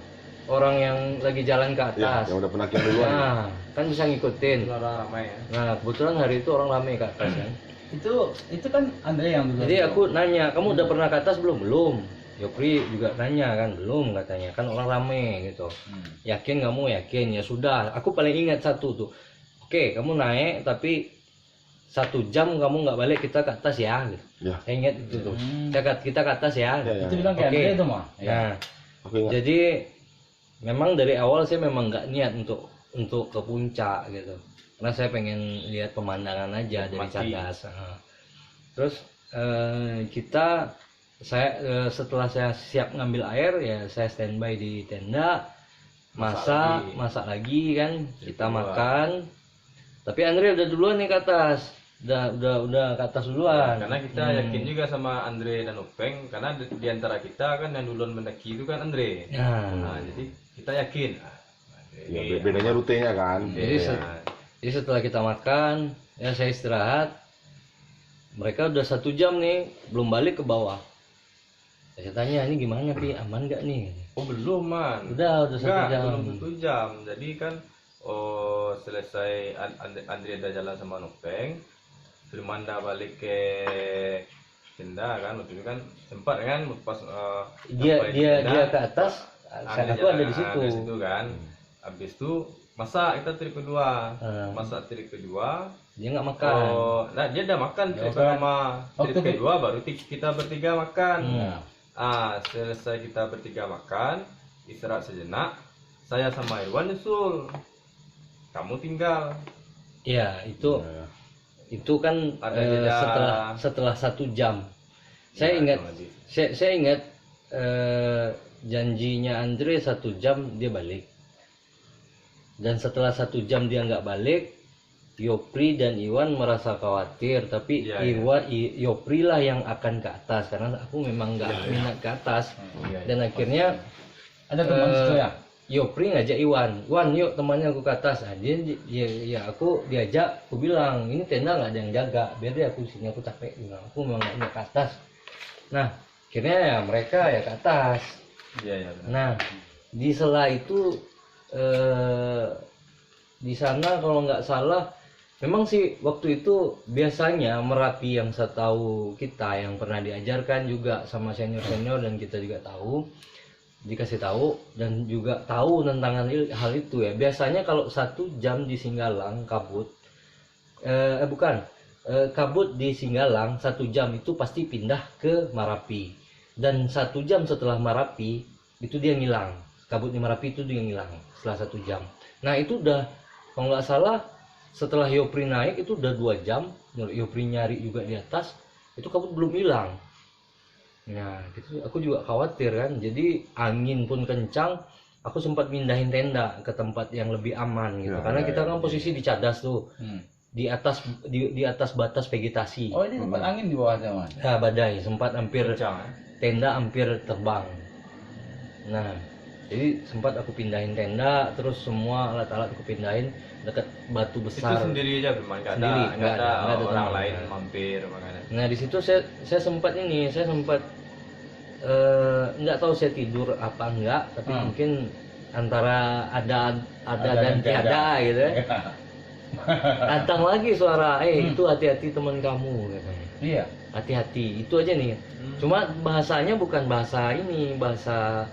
[SPEAKER 2] orang yang lagi jalan ke
[SPEAKER 1] Ya,
[SPEAKER 2] atas.
[SPEAKER 1] yang udah pernah kirim duluan.
[SPEAKER 2] Nah, kan bisa ngikutin.
[SPEAKER 4] Orang ramai ya.
[SPEAKER 2] Nah, kebetulan hari itu orang ramai ke atas kan.
[SPEAKER 3] Itu kan Andre yang dulu.
[SPEAKER 2] Jadi aku nanya, kamu udah pernah ke atas belum? Belum. Yopri juga nanya kan, belum katanya. Kan orang rame gitu. Yakin kamu? Yakin. Ya sudah, aku paling ingat satu tuh. Oke, kamu naik tapi 1 jam kamu nggak balik, kita ke atas ya gitu.
[SPEAKER 1] Ya.
[SPEAKER 2] Saya ingat itu tuh. Kita ke atas ya.
[SPEAKER 1] Ya, ya.
[SPEAKER 3] Itu bilang kayak
[SPEAKER 2] Oke.
[SPEAKER 3] Andre itu mah.
[SPEAKER 2] Nah,
[SPEAKER 1] Oke, ingat.
[SPEAKER 2] jadi memang dari awal saya memang nggak niat untuk ke puncak gitu. Karena saya pengen lihat pemandangan aja dari
[SPEAKER 4] Mati.
[SPEAKER 2] Cadas. Terus setelah saya siap ngambil air ya saya standby di tenda, masak lagi kan, kita makan. Tapi Andre udah duluan nih ke atas. Udah ke atas duluan.
[SPEAKER 4] Karena kita yakin juga sama Andre dan Openg, karena di antara kita kan yang duluan mendaki itu kan Andre.
[SPEAKER 2] Nah,
[SPEAKER 4] Nah, jadi kita yakin.
[SPEAKER 1] Ya, bedanya rutenya kan.
[SPEAKER 2] Jadi
[SPEAKER 4] Iya.
[SPEAKER 2] jadi setelah kita makan, ya saya istirahat. Mereka udah 1 jam nih, belum balik ke bawah. Saya tanya, ini gimana Pi, aman nggak nih?
[SPEAKER 4] Oh belum man.
[SPEAKER 2] Udah 1
[SPEAKER 4] Enggak,
[SPEAKER 2] jam.
[SPEAKER 4] belum 1 jam. Jadi kan selesai Andre udah jalan sama Nopeng, Firman dah balik ke tenda kan, waktu itu kan sempat kan pas sampai di tenda,
[SPEAKER 2] Dia ke atas,
[SPEAKER 4] Andre
[SPEAKER 2] aku ada
[SPEAKER 4] jalan
[SPEAKER 2] di situ.
[SPEAKER 4] ke situ kan. Habis itu masak kita trip kedua. Masak trip kedua.
[SPEAKER 2] Dia nggak makan.
[SPEAKER 4] Oh, nah dia udah makan trip
[SPEAKER 3] Makan.
[SPEAKER 4] pertama. Trip
[SPEAKER 3] Waktu-
[SPEAKER 4] kedua baru kita bertiga makan. Selesai kita bertiga makan, istirahat sejenak. Saya sama Irwan nyusul. Kamu tinggal.
[SPEAKER 2] Ya itu kan
[SPEAKER 4] Ada jeda.
[SPEAKER 2] setelah 1 jam.
[SPEAKER 4] Ya,
[SPEAKER 2] Saya ingat
[SPEAKER 4] kurang lebih.
[SPEAKER 2] saya ingat janjinya Andre 1 jam dia balik. Dan setelah 1 jam dia nggak balik, Yopri dan Iwan merasa khawatir, tapi
[SPEAKER 4] Iya,
[SPEAKER 2] Yopri lah yang akan ke atas karena aku memang nggak minat ke atas. Dan akhirnya
[SPEAKER 3] Ada teman situ ya?
[SPEAKER 2] Yopri ngajak Iwan yuk temannya aku ke atas. Nah, ya aku diajak, aku bilang ini tenda nggak ada yang jaga, biar deh aku sini, aku capek, bilang aku memang nggak mau ke atas. Nah akhirnya ya mereka ya ke atas.
[SPEAKER 4] Iya, iya. benar.
[SPEAKER 2] Nah di sela itu di sana kalau nggak salah memang sih waktu itu biasanya Merapi yang saya tahu kita yang pernah diajarkan juga sama senior-senior dan kita juga tahu dikasih tahu dan juga tahu tentang hal itu ya. Biasanya kalau 1 jam di Singgalang kabut kabut di Singgalang 1 jam itu pasti pindah ke Marapi, dan 1 jam setelah Marapi itu dia ngilang, kabut di Marapi itu dia ngilang setelah 1 jam. Nah itu udah kalau nggak salah setelah Yopri naik itu udah 2 jam, Yopri nyari juga di atas itu kabut belum hilang. Nah gitu aku juga khawatir kan, jadi angin pun kencang, aku sempat mindahin tenda ke tempat yang lebih aman gitu, karena kita kan posisi di cadas tuh, di atas batas vegetasi.
[SPEAKER 3] Oh ini tempat angin di bawahnya mas?
[SPEAKER 2] Nah, badai sempat hampir
[SPEAKER 4] Kencang, ya?
[SPEAKER 2] tenda hampir terbang. Nah jadi sempat aku pindahin tenda, terus semua alat-alat aku pindahin dekat batu besar.
[SPEAKER 4] Itu sendiri aja memang nggak ada,
[SPEAKER 2] Sendiri,
[SPEAKER 4] nggak
[SPEAKER 2] nggak
[SPEAKER 4] ada,
[SPEAKER 2] ada
[SPEAKER 4] orang
[SPEAKER 2] teman.
[SPEAKER 4] lain mampir makanya.
[SPEAKER 2] Nah di situ saya sempat nggak tahu saya tidur apa enggak, tapi mungkin antara ada dan tiada gitu ya. Datang lagi suara, itu hati-hati teman kamu katanya.
[SPEAKER 3] Iya.
[SPEAKER 2] Hati-hati, itu aja nih. Cuma bahasanya bukan bahasa ini, bahasa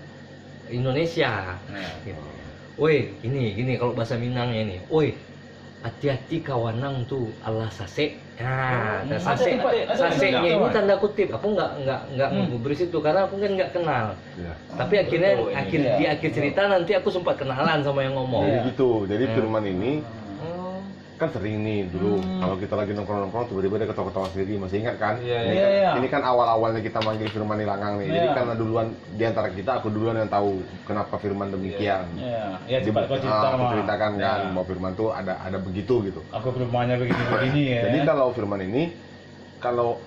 [SPEAKER 2] Indonesia. Gitu. Woi, gini kalau bahasa Minangnya ini. Woi, hati-hati kawanang tuh Allah sase. Nah, sase, sasenya ini tanda kutip. Aku nggak ngubris itu karena aku kan nggak kenal.
[SPEAKER 1] Ya.
[SPEAKER 2] Tapi akhirnya
[SPEAKER 4] Betul, ini.
[SPEAKER 2] di akhir cerita nanti aku sempat kenalan sama yang ngomong.
[SPEAKER 1] Jadi gitu. Jadi Firman ini
[SPEAKER 2] Oh,
[SPEAKER 1] kan sering nih dulu kalau kita lagi nongkrong-nongkrong tiba-tiba dia ketawa-ketawa sendiri, masih ingat kan?
[SPEAKER 4] Iya,
[SPEAKER 1] Ini
[SPEAKER 3] iya,
[SPEAKER 1] kan-
[SPEAKER 3] iya.
[SPEAKER 1] Ini kan awal-awalnya kita manggil Firman Ilangang nih. Jadi
[SPEAKER 3] Iya.
[SPEAKER 1] karena duluan di antara kita aku duluan yang tahu kenapa Firman demikian.
[SPEAKER 3] Iya. Ya
[SPEAKER 1] Dia
[SPEAKER 3] cepat kau cerita
[SPEAKER 1] aku
[SPEAKER 3] mah.
[SPEAKER 1] ceritakan kan
[SPEAKER 3] Ya.
[SPEAKER 1] bahwa Firman tuh ada begitu gitu.
[SPEAKER 3] Aku perumahannya begini-begini ya.
[SPEAKER 1] Jadi kalau Firman ini kalau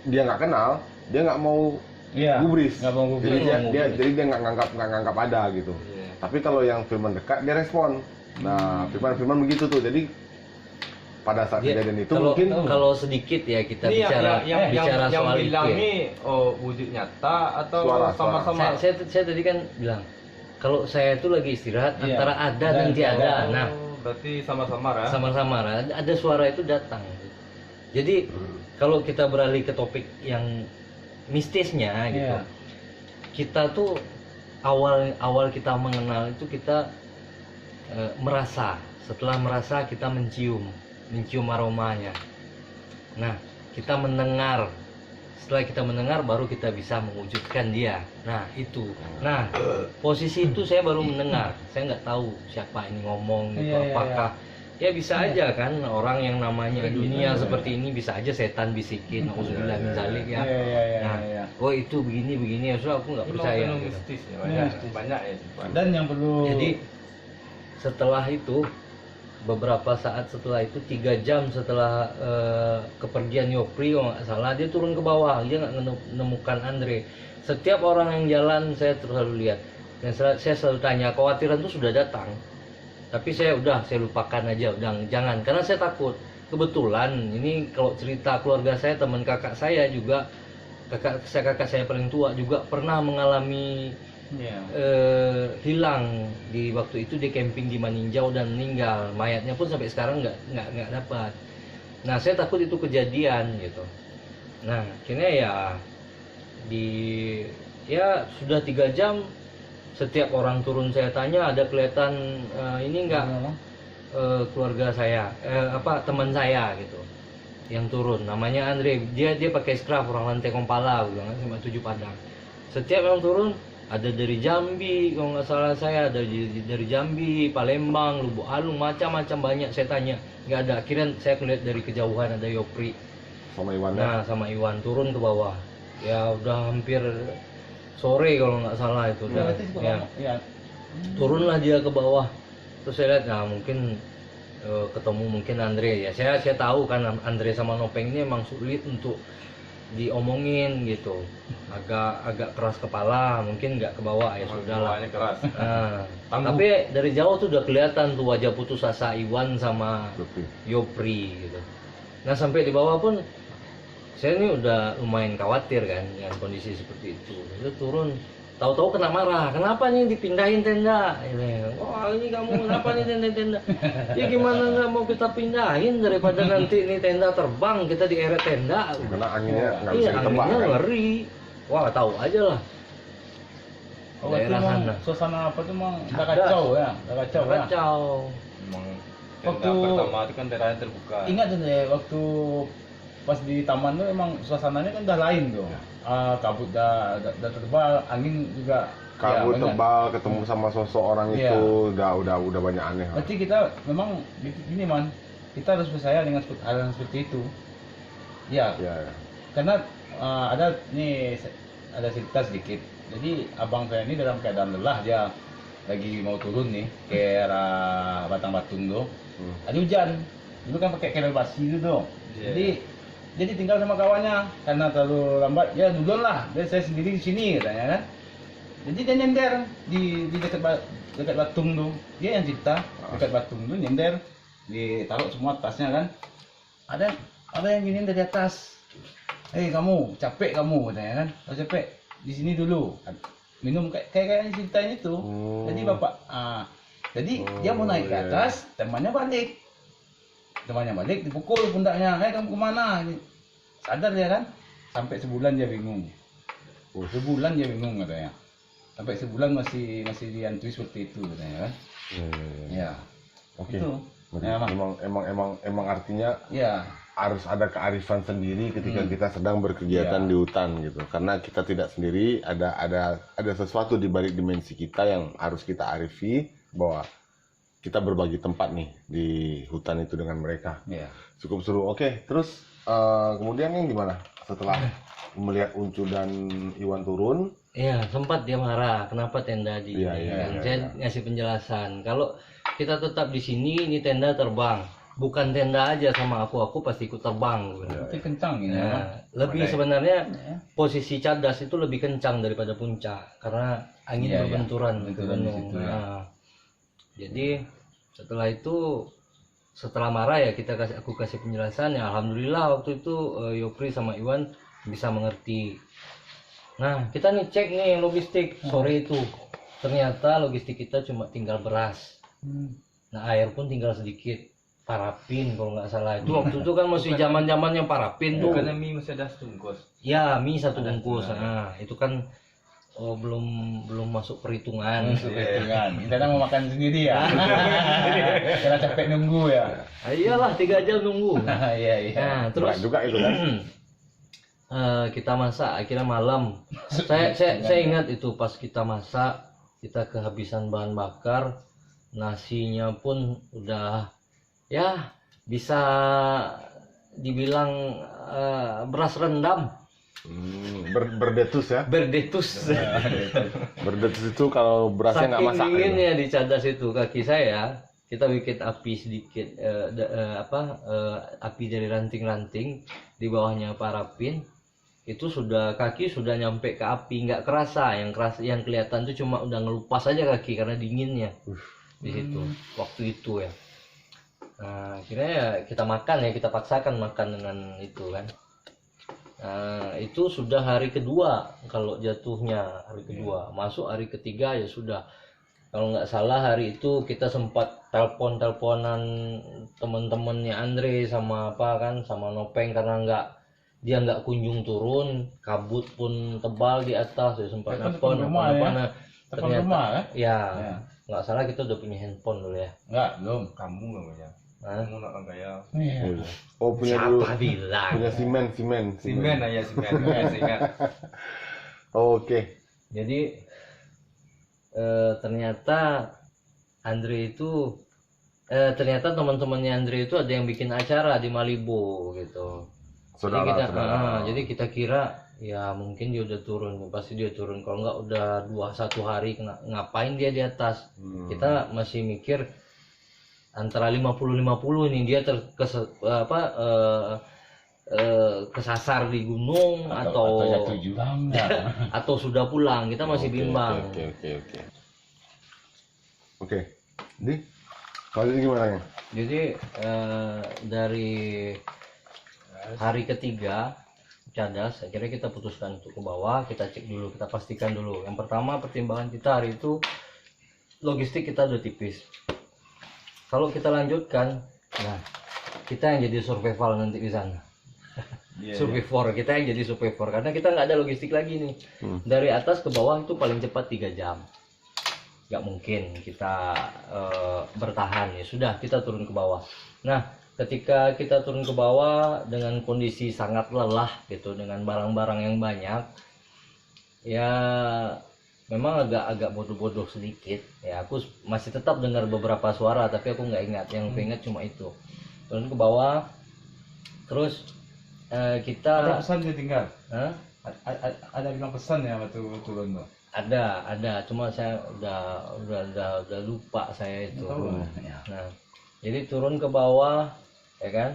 [SPEAKER 1] dia nggak kenal, dia nggak mau
[SPEAKER 3] Iya.
[SPEAKER 1] gubris.
[SPEAKER 3] Nggak mau
[SPEAKER 1] Jadi
[SPEAKER 3] gubris.
[SPEAKER 1] dia nggak nganggap ada gitu.
[SPEAKER 4] Iya.
[SPEAKER 1] Tapi kalau yang Firman dekat dia respon. Nah, Firman begitu tuh. Jadi pada saat
[SPEAKER 2] dia-
[SPEAKER 1] kejadian itu
[SPEAKER 2] kalau
[SPEAKER 1] mungkin
[SPEAKER 2] kalau sedikit ya kita
[SPEAKER 4] Ini
[SPEAKER 2] bicara bicara
[SPEAKER 4] yang
[SPEAKER 2] soal
[SPEAKER 4] bilang
[SPEAKER 2] itu ya.
[SPEAKER 4] nih wujud nyata atau
[SPEAKER 1] Suara.
[SPEAKER 4] sama-sama?
[SPEAKER 2] Saya tadi kan bilang kalau saya itu lagi istirahat
[SPEAKER 3] Iya.
[SPEAKER 2] antara ada dan
[SPEAKER 3] Dan
[SPEAKER 2] tiada.
[SPEAKER 3] tiada.
[SPEAKER 2] Nah,
[SPEAKER 4] Berarti sama-sama ya?
[SPEAKER 2] sama-sama ada suara itu datang. Jadi kalau kita beralih ke topik yang mistisnya gitu.
[SPEAKER 3] Iya.
[SPEAKER 2] Kita tuh awal kita mengenal itu kita merasa, setelah merasa kita mencium aromanya. Nah, kita mendengar. Setelah kita mendengar baru kita bisa mewujudkan dia. Nah, itu. Nah, posisi itu saya baru mendengar. Saya nggak tahu siapa ini ngomong gitu.
[SPEAKER 3] Iya, iya,
[SPEAKER 2] Apakah ya bisa aja kan orang yang namanya dunia seperti ini bisa aja setan bisikin, auzubillah min zalik ya.
[SPEAKER 3] Iya, iya, iya,
[SPEAKER 2] Nah,
[SPEAKER 3] iya.
[SPEAKER 2] oh itu begini ya, so aku nggak
[SPEAKER 4] Ini
[SPEAKER 2] percaya.
[SPEAKER 4] fenomena
[SPEAKER 2] gitu.
[SPEAKER 4] mistis ya,
[SPEAKER 3] Iya.
[SPEAKER 4] banyak ya.
[SPEAKER 3] Dan yang perlu
[SPEAKER 2] Jadi setelah itu beberapa saat setelah itu 3 jam setelah kepergian Yopri kalau nggak salah dia turun ke bawah, dia nggak menemukan Andre. Setiap orang yang jalan saya selalu lihat dan saya selalu tanya, kekhawatiran itu sudah datang, tapi saya lupakan aja, udah jangan, karena saya takut. Kebetulan ini kalau cerita keluarga saya, teman kakak saya juga, kakak saya paling tua juga pernah mengalami
[SPEAKER 3] Iya.
[SPEAKER 2] hilang di waktu itu dia camping di Maninjau dan meninggal, mayatnya pun sampai sekarang nggak dapat. Nah saya takut itu kejadian gitu. Nah akhirnya ya sudah 3 jam setiap orang turun saya tanya ada kelihatan ini enggak keluarga saya teman saya gitu yang turun, namanya Andre, dia pakai skraf orang lantai Kompala, bilang cuma 7 Padang. Setiap yang turun ada dari Jambi kalau nggak salah saya, dari Jambi, Palembang, Lubuk Halung, macam-macam banyak saya tanya, nggak ada. Akhirnya saya lihat dari kejauhan ada Yopri
[SPEAKER 1] Sama Iwan.
[SPEAKER 2] nah sama Iwan turun ke bawah, ya udah hampir sore kalau nggak salah itu udah ya. Turunlah dia ke bawah, terus saya lihat nah mungkin ketemu mungkin Andre ya, saya tahu kan Andre sama Nopeng ini emang sulit untuk diomongin gitu, agak keras kepala, mungkin nggak ke bawah ya sudah lah.
[SPEAKER 4] keras.
[SPEAKER 2] Tapi dari jauh tuh udah kelihatan tuh wajah putus asa Iwan sama
[SPEAKER 1] Yopri.
[SPEAKER 2] Yopri gitu. Nah sampai di bawah pun saya ini udah lumayan khawatir kan dengan kondisi seperti itu. Itu turun, tahu-tahu kena marah. Kenapa nih dipindahin tenda? Wah ini kamu kenapa nih tenda? Ya gimana nggak mau kita pindahin daripada nanti ini tenda terbang kita dieret tenda.
[SPEAKER 1] Karena anginnya nggak
[SPEAKER 2] Iya
[SPEAKER 1] bisa ditebak
[SPEAKER 2] anginnya
[SPEAKER 1] kan.
[SPEAKER 2] ngeri. Wah tahu aja lah.
[SPEAKER 3] Oh, itu
[SPEAKER 2] Daerah
[SPEAKER 3] emang
[SPEAKER 2] sana.
[SPEAKER 3] suasana apa tuh emang udah
[SPEAKER 2] Ada.
[SPEAKER 3] kacau ya, udah kacau ya.
[SPEAKER 2] Kacau.
[SPEAKER 4] Memang
[SPEAKER 3] Waktu-
[SPEAKER 4] tenda pertama itu kan tendanya terbuka.
[SPEAKER 3] Ingat tuh deh waktu pas di taman tuh emang suasananya kan udah lain tuh. Kabut udah tebal, angin juga.
[SPEAKER 1] Kabut
[SPEAKER 3] ya, banyak.
[SPEAKER 1] tebal, ketemu sama sosok orang
[SPEAKER 3] Iya.
[SPEAKER 1] itu udah banyak aneh.
[SPEAKER 3] Berarti kita memang gini man, kita harus percaya dengan hal yang seperti itu. Ya,
[SPEAKER 1] Ya, ya.
[SPEAKER 3] karena ada cerita sedikit. Jadi abang saya ini dalam keadaan lelah, dia lagi mau turun nih ke arah Batang Batung tuh. Ada hujan, dulu kan pakai kereta basi itu tuh.
[SPEAKER 4] Iya.
[SPEAKER 3] Jadi tinggal sama kawannya, karena terlalu lambat, ya duluan lah, dia saya sendiri di sini katanya kan. Jadi dia nyender di dekat Batung tuh, dia yang cerita dekat Batung tuh nyender, ditaruh semua tasnya kan. Ada yang gini dari atas. Kamu capek kamu katanya kan, kalau capek di sini dulu minum kayak ceritanya itu. Jadi bapak, jadi dia mau naik ke
[SPEAKER 1] iya.
[SPEAKER 3] atas, temannya balik dipukul pundaknya, kamu kemana? Sadar dia kan, sampai sebulan dia bingung. Sebulan dia bingung katanya, sampai sebulan masih diantui seperti itu katanya kan. Ya,
[SPEAKER 1] Oke.
[SPEAKER 3] itu.
[SPEAKER 1] Berarti
[SPEAKER 3] Ya, Bang.
[SPEAKER 1] emang artinya
[SPEAKER 3] Ya,
[SPEAKER 1] harus ada kearifan sendiri ketika kita sedang berkegiatan
[SPEAKER 3] Iya.
[SPEAKER 1] di hutan gitu. Karena kita tidak sendiri, ada sesuatu di balik dimensi kita yang harus kita arifi bahwa kita berbagi tempat nih di hutan itu dengan mereka.
[SPEAKER 3] ya.
[SPEAKER 1] Cukup seru. Oke, terus kemudian yang gimana setelah melihat Uncu dan Iwan turun?
[SPEAKER 2] Iya, sempat dia marah. Kenapa tenda di
[SPEAKER 1] Iya,
[SPEAKER 2] ini
[SPEAKER 1] iya,
[SPEAKER 2] kan?
[SPEAKER 1] iya,
[SPEAKER 2] Saya
[SPEAKER 1] iya.
[SPEAKER 2] ngasih penjelasan. Kalau kita tetap di sini, ini tenda terbang. Bukan tenda aja sama aku pasti ikut terbang. Gitu.
[SPEAKER 3] Itu kencang ini.
[SPEAKER 2] Nah,
[SPEAKER 3] Bang.
[SPEAKER 2] lebih sebenarnya posisi cadas itu lebih kencang daripada puncak karena angin
[SPEAKER 3] Iya, iya.
[SPEAKER 2] berbenturan di
[SPEAKER 3] Benturan di
[SPEAKER 2] gunung.
[SPEAKER 3] situ, ya.
[SPEAKER 2] Nah, jadi setelah marah ya aku kasih penjelasan ya, alhamdulillah waktu itu Yopri sama Iwan bisa mengerti. Nah kita nih cek nih logistik sore itu, ternyata logistik kita cuma tinggal beras. Nah air pun tinggal sedikit, parafin kalau nggak salah itu waktu itu kan masih zaman-zamannya parafin tuh.
[SPEAKER 4] Bukannya mie masih ada setungkus.
[SPEAKER 2] Ya mie 1 bungkus. Nah itu kan belum masuk perhitungan.
[SPEAKER 3] Kan, kita mau makan sendiri ya. Karena capek nunggu ya.
[SPEAKER 2] Iyalah 3 jam nunggu.
[SPEAKER 3] Iya, iya.
[SPEAKER 2] Nah terus
[SPEAKER 1] Berat juga itu kan.
[SPEAKER 2] kita masak akhirnya malam. Saya ingat itu pas kita masak kita kehabisan bahan bakar, nasinya pun udah ya bisa dibilang beras rendam,
[SPEAKER 1] Berdetus ya.
[SPEAKER 2] berdetus.
[SPEAKER 1] Berdetus itu kalau berasnya nggak
[SPEAKER 2] Saking
[SPEAKER 1] masak.
[SPEAKER 2] dinginnya di cadas itu kaki saya, kita bikin api sedikit, api dari ranting-ranting, di bawahnya parafin, itu kaki sudah nyampe ke api, nggak kerasa, yang kelihatan tuh cuma udah ngelupas aja kaki karena dinginnya di situ waktu itu ya. Nah, akhirnya ya kita makan ya, kita paksakan makan dengan itu kan. Nah, itu sudah hari kedua kalau jatuhnya, hari kedua. Masuk hari ketiga ya sudah. Kalau nggak salah hari itu kita sempat teleponan teman-temannya Andre sama sama Nopeng karena dia nggak kunjung turun, kabut pun tebal di atas, ya sempat
[SPEAKER 3] Itu
[SPEAKER 2] nelpon
[SPEAKER 3] depan rumah, ya? Telepon rumah kan?
[SPEAKER 2] ya
[SPEAKER 3] Ya.
[SPEAKER 2] nggak salah kita udah punya handphone dulu ya.
[SPEAKER 3] Enggak, belum.
[SPEAKER 4] Kamu namanya.
[SPEAKER 2] Hah?
[SPEAKER 4] Kamu nak orang kaya.
[SPEAKER 3] Iya.
[SPEAKER 1] Oh punya dulu.
[SPEAKER 2] Siapa bilang?
[SPEAKER 1] Punya simen.
[SPEAKER 4] Simen aja simen. Ya, simen.
[SPEAKER 1] Oke.
[SPEAKER 2] Jadi ternyata Andre itu ternyata teman-temannya Andre itu ada yang bikin acara di Malibu gitu.
[SPEAKER 1] Saudara.
[SPEAKER 2] Jadi kita kira ya mungkin dia udah turun, pasti dia turun. Kalau nggak udah 2-1 hari ngapain dia di atas? Kita masih mikir antara 50-50 nih dia kesasar di gunung atau
[SPEAKER 3] jatuh juga enggak.
[SPEAKER 2] atau sudah pulang. Kita masih bimbang.
[SPEAKER 1] Oke. Jadi kali ini gimana ya?
[SPEAKER 2] Jadi dari hari ketiga cadas, akhirnya kita putuskan untuk ke bawah. Kita cek dulu, kita pastikan dulu. Yang pertama pertimbangan kita hari itu logistik kita udah tipis. Kalau kita lanjutkan, nah kita yang jadi survival nanti di sana. Survivor, kita yang jadi survivor karena kita nggak ada logistik lagi nih. Dari atas ke bawah itu paling cepat 3 jam. Nggak mungkin kita bertahan ya. Sudah kita turun ke bawah. Nah, ketika kita turun ke bawah dengan kondisi sangat lelah gitu, dengan barang-barang yang banyak, ya memang agak bodoh-bodoh sedikit. Ya aku masih tetap dengar beberapa suara, tapi aku nggak ingat. Yang aku ingat cuma itu. Turun ke bawah, terus kita
[SPEAKER 3] Ada pesan dia tinggal.
[SPEAKER 2] Hah?
[SPEAKER 3] Ada bilang pesan ya waktu turun tuh.
[SPEAKER 2] Ada, cuma saya udah lupa saya itu.
[SPEAKER 3] Ya.
[SPEAKER 2] Nah, jadi turun ke bawah, ya kan?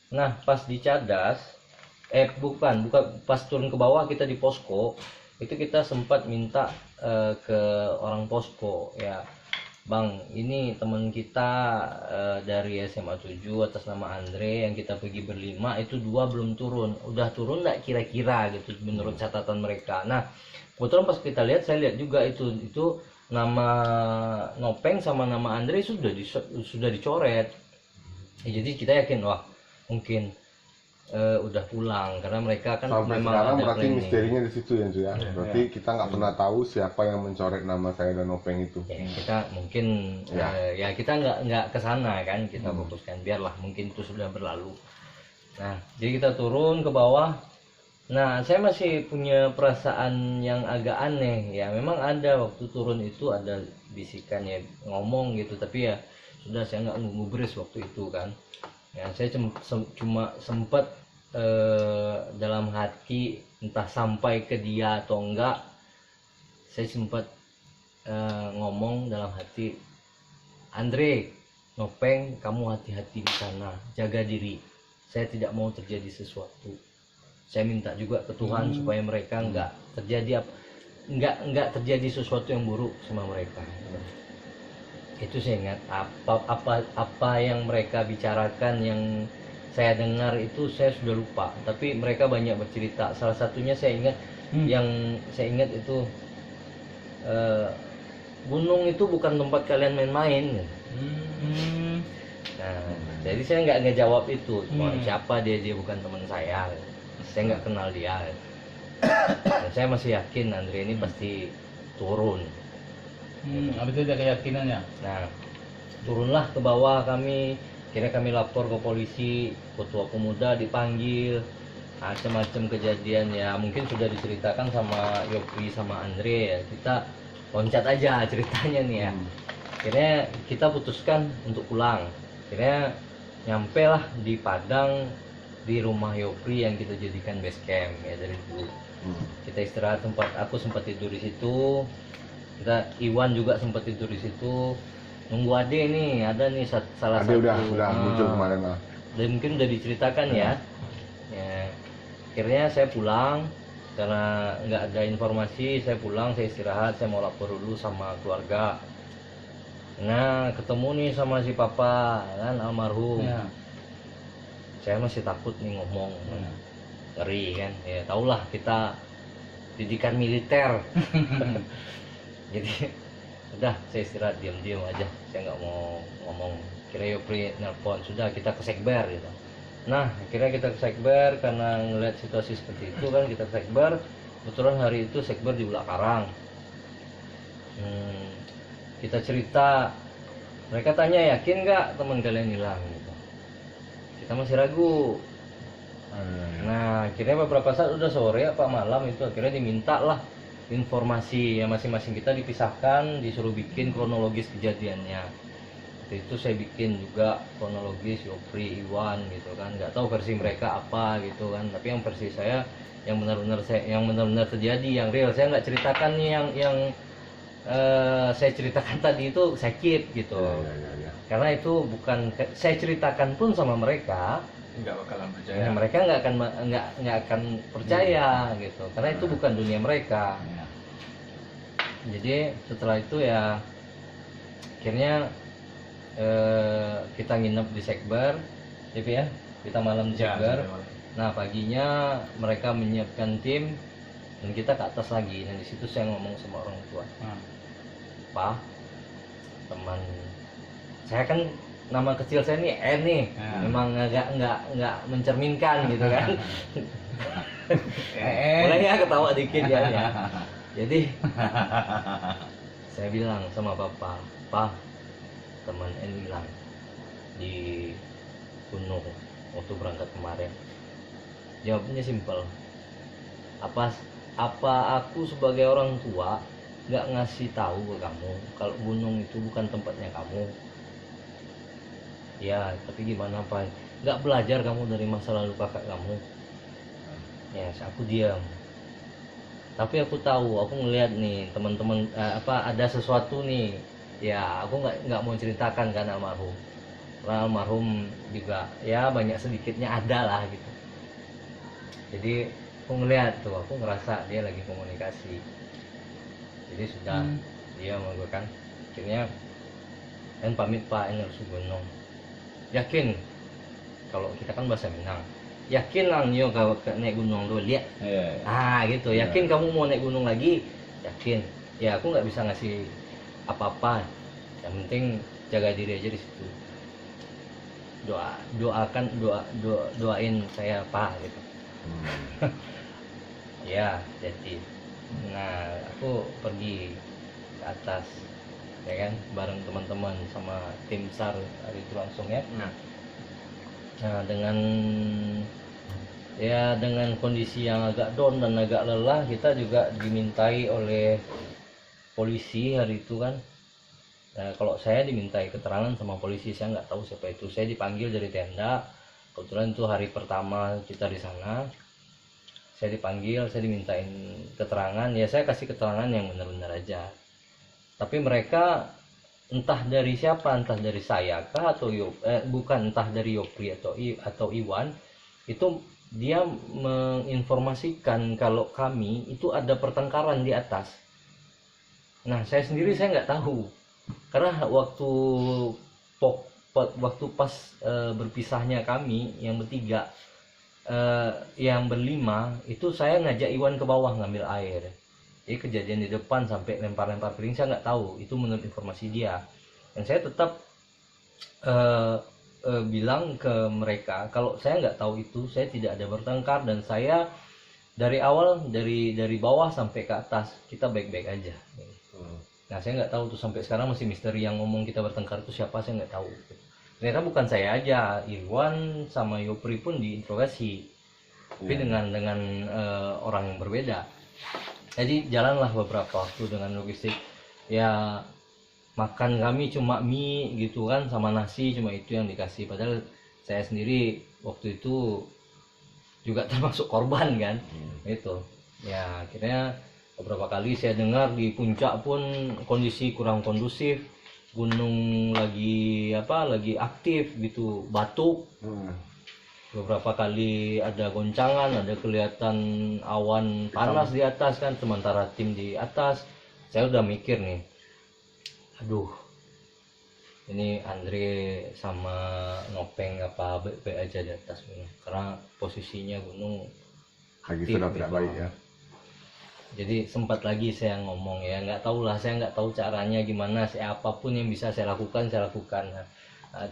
[SPEAKER 2] Nah, pas di Cadas, bukan pas turun ke bawah kita di posko, itu kita sempat minta ke orang posko, ya, Bang, ini teman kita dari SMA 7 atas nama Andre yang kita pergi berlima, itu 2 belum turun. Udah turun nggak kira-kira gitu menurut catatan mereka. Nah, kebetulan pas kita lihat, saya lihat juga itu nama Nopeng sama nama Andre sudah dicoret. Ya, jadi kita yakin wah mungkin udah pulang karena mereka kan
[SPEAKER 1] Sampai
[SPEAKER 2] memang
[SPEAKER 1] sekarang
[SPEAKER 2] ada
[SPEAKER 1] berarti
[SPEAKER 2] planning.
[SPEAKER 1] misterinya di situ ya, Ju, ya. Berarti kita nggak pernah tahu siapa yang mencoret nama saya dan Nopeng itu.
[SPEAKER 2] Ya, kita mungkin ya kita nggak kesana kan, kita fokuskan biarlah mungkin itu sudah berlalu. Nah, jadi kita turun ke bawah. Nah, saya masih punya perasaan yang agak aneh ya. Memang ada waktu turun itu ada bisikan ya, ngomong gitu, tapi ya sudah saya nggak ngubris waktu itu kan. Ya, saya cuma sempat dalam hati, entah sampai ke dia atau enggak, saya sempat ngomong dalam hati, Andre, Nopeng, kamu hati-hati di sana, jaga diri. Saya tidak mau terjadi sesuatu. Saya minta juga ke Tuhan supaya mereka enggak terjadi sesuatu yang buruk sama mereka. Itu saya ingat apa yang mereka bicarakan, yang saya dengar itu saya sudah lupa, tapi mereka banyak bercerita. Salah satunya saya ingat yang saya ingat itu gunung itu bukan tempat kalian main-main. Nah, jadi saya nggak ngejawab itu, cuma siapa dia bukan teman saya nggak kenal dia. Dan saya masih yakin Andre ini pasti turun.
[SPEAKER 3] Habis itu ada keyakinannya.
[SPEAKER 2] Nah, turunlah ke bawah kami. Kira kami lapor ke polisi, ketua pemuda dipanggil, macam-macam kejadian ya. Mungkin sudah diceritakan sama Yopi sama Andre ya. Kita loncat aja ceritanya nih ya. Akhirnya kita putuskan untuk pulang. Akhirnya nyampe lah di Padang, di rumah Yopri yang kita jadikan base camp ya dari dulu. Kita istirahat, aku sempat tidur di situ. Iwan juga sempat tidur di situ. Nunggu Ade nih, ada nih salah
[SPEAKER 1] Ade
[SPEAKER 2] satu.
[SPEAKER 1] udah muncul kemarin lah.
[SPEAKER 2] Dan mungkin udah diceritakan ya. Akhirnya saya pulang karena nggak ada informasi. Saya pulang, saya istirahat, saya mau lapor dulu sama keluarga. Nah, ketemu nih sama si papa kan almarhum.
[SPEAKER 3] Ya.
[SPEAKER 2] Saya masih takut nih ngomong, ngeri kan. Ya tahulah kita didikan militer. Jadi udah saya istirahat diam-diam aja, saya nggak mau ngomong. Kira Yopri nelpon, sudah kita ke sekber gitu. Nah akhirnya kita ke sekber karena ngeliat situasi seperti itu kan, kita ke sekber. Kebetulan hari itu sekber di Ulak Karang. Kita cerita, mereka tanya yakin nggak teman kalian hilang gitu. Kita masih ragu. Nah akhirnya beberapa saat udah sore apa malam itu akhirnya diminta lah informasi ya, masing-masing kita dipisahkan, disuruh bikin kronologis kejadiannya. Waktu itu saya bikin juga kronologis Yopri, Iwan gitu kan, nggak tahu versi mereka apa gitu kan, tapi yang versi saya yang benar-benar terjadi, yang real. Saya nggak ceritakan nih yang saya ceritakan tadi itu sakit gitu.
[SPEAKER 1] Ya.
[SPEAKER 2] Karena itu bukan saya ceritakan pun sama mereka,
[SPEAKER 4] nggak bakalan percaya.
[SPEAKER 2] ya, mereka nggak akan percaya gitu, karena itu bukan dunia mereka.
[SPEAKER 3] Ya.
[SPEAKER 2] Jadi setelah itu ya akhirnya kita nginep di Sekber, ya, kita malam di
[SPEAKER 4] Ya,
[SPEAKER 2] Sekber.
[SPEAKER 4] memang.
[SPEAKER 2] Nah paginya mereka menyiapkan tim dan kita ke atas lagi. Dan di situ saya ngomong sama orang tua, Pak, teman saya kan nama kecil saya nih N nih, memang nggak mencerminkan gitu kan. Mulai ya ketawa dikit ya. Jadi saya bilang sama Bapak, Pak, teman N hilang di gunung waktu berangkat kemarin. Jawabnya simpel, apa aku sebagai orang tua nggak ngasih tahu ke kamu kalau gunung itu bukan tempatnya kamu? Ya tapi gimana Pak, nggak belajar kamu dari masa lalu kakak kamu? Ya aku diam. Tapi aku tahu, aku ngelihat nih teman-teman ada sesuatu nih. Ya aku nggak mau ceritakan kan almarhum. Karena almarhum juga ya banyak sedikitnya ada lah gitu. Jadi aku ngelihat tuh, aku ngerasa dia lagi komunikasi. Jadi sudah dia mengusulkan, akhirnya dan pamit Pak, ini harus gunung. Yakin kalau kita kan bahasa Minang, yakin lah nyo kalau naik gunung dulu lihat. Gitu, yakin kamu mau naik gunung lagi, yakin. Ya aku nggak bisa ngasih apa-apa, yang penting jaga diri aja di situ. Doain saya Pak gitu. Ya jadi nah aku pergi ke atas ya kan bareng teman-teman sama tim SAR hari itu langsung ya. Nah dengan kondisi yang agak down dan agak lelah, kita juga dimintai oleh polisi hari itu kan. Nah, kalau saya dimintai keterangan sama polisi, saya nggak tahu siapa itu. Saya dipanggil dari tenda. Kebetulan itu hari pertama kita di sana. Saya dipanggil, saya dimintain keterangan. Ya saya kasih keterangan yang benar-benar aja. Tapi mereka entah dari siapa, entah dari saya kah atau bukan, entah dari Yopri atau Iwan, itu dia menginformasikan kalau kami itu ada pertengkaran di atas. Nah saya sendiri saya nggak tahu. Karena waktu pas berpisahnya kami yang bertiga, yang berlima itu saya ngajak Iwan ke bawah ngambil air. Jadi kejadian di depan sampai lempar-lempar piring saya nggak tahu, itu menurut informasi dia. Dan saya tetap bilang ke mereka kalau saya nggak tahu itu, saya tidak ada bertengkar, dan saya dari awal dari bawah sampai ke atas kita baik-baik aja. Nah saya nggak tahu tuh, sampai sekarang masih misteri yang ngomong kita bertengkar itu siapa, saya nggak tahu. Ternyata bukan saya aja, Irwan sama Yopri pun diinterogasi, tapi dengan orang yang berbeda. Jadi jalanlah beberapa waktu dengan logistik. Ya makan kami cuma mie gitu kan, sama nasi, cuma itu yang dikasih. Padahal saya sendiri waktu itu juga termasuk korban kan. Itu. Ya akhirnya beberapa kali saya dengar di puncak pun kondisi kurang kondusif, gunung lagi aktif gitu, batuk. Beberapa kali ada goncangan, ada kelihatan awan panas di atas kan, sementara tim di atas. Saya udah mikir nih, aduh ini Andre sama Nopeng apa baik-baik aja di atas gunung, karena posisinya gunung
[SPEAKER 1] lagi sudah tidak baik ya.
[SPEAKER 2] Jadi sempat lagi saya ngomong, ya nggak tahu lah, saya nggak tahu caranya gimana, apapun yang bisa saya lakukan. Nah,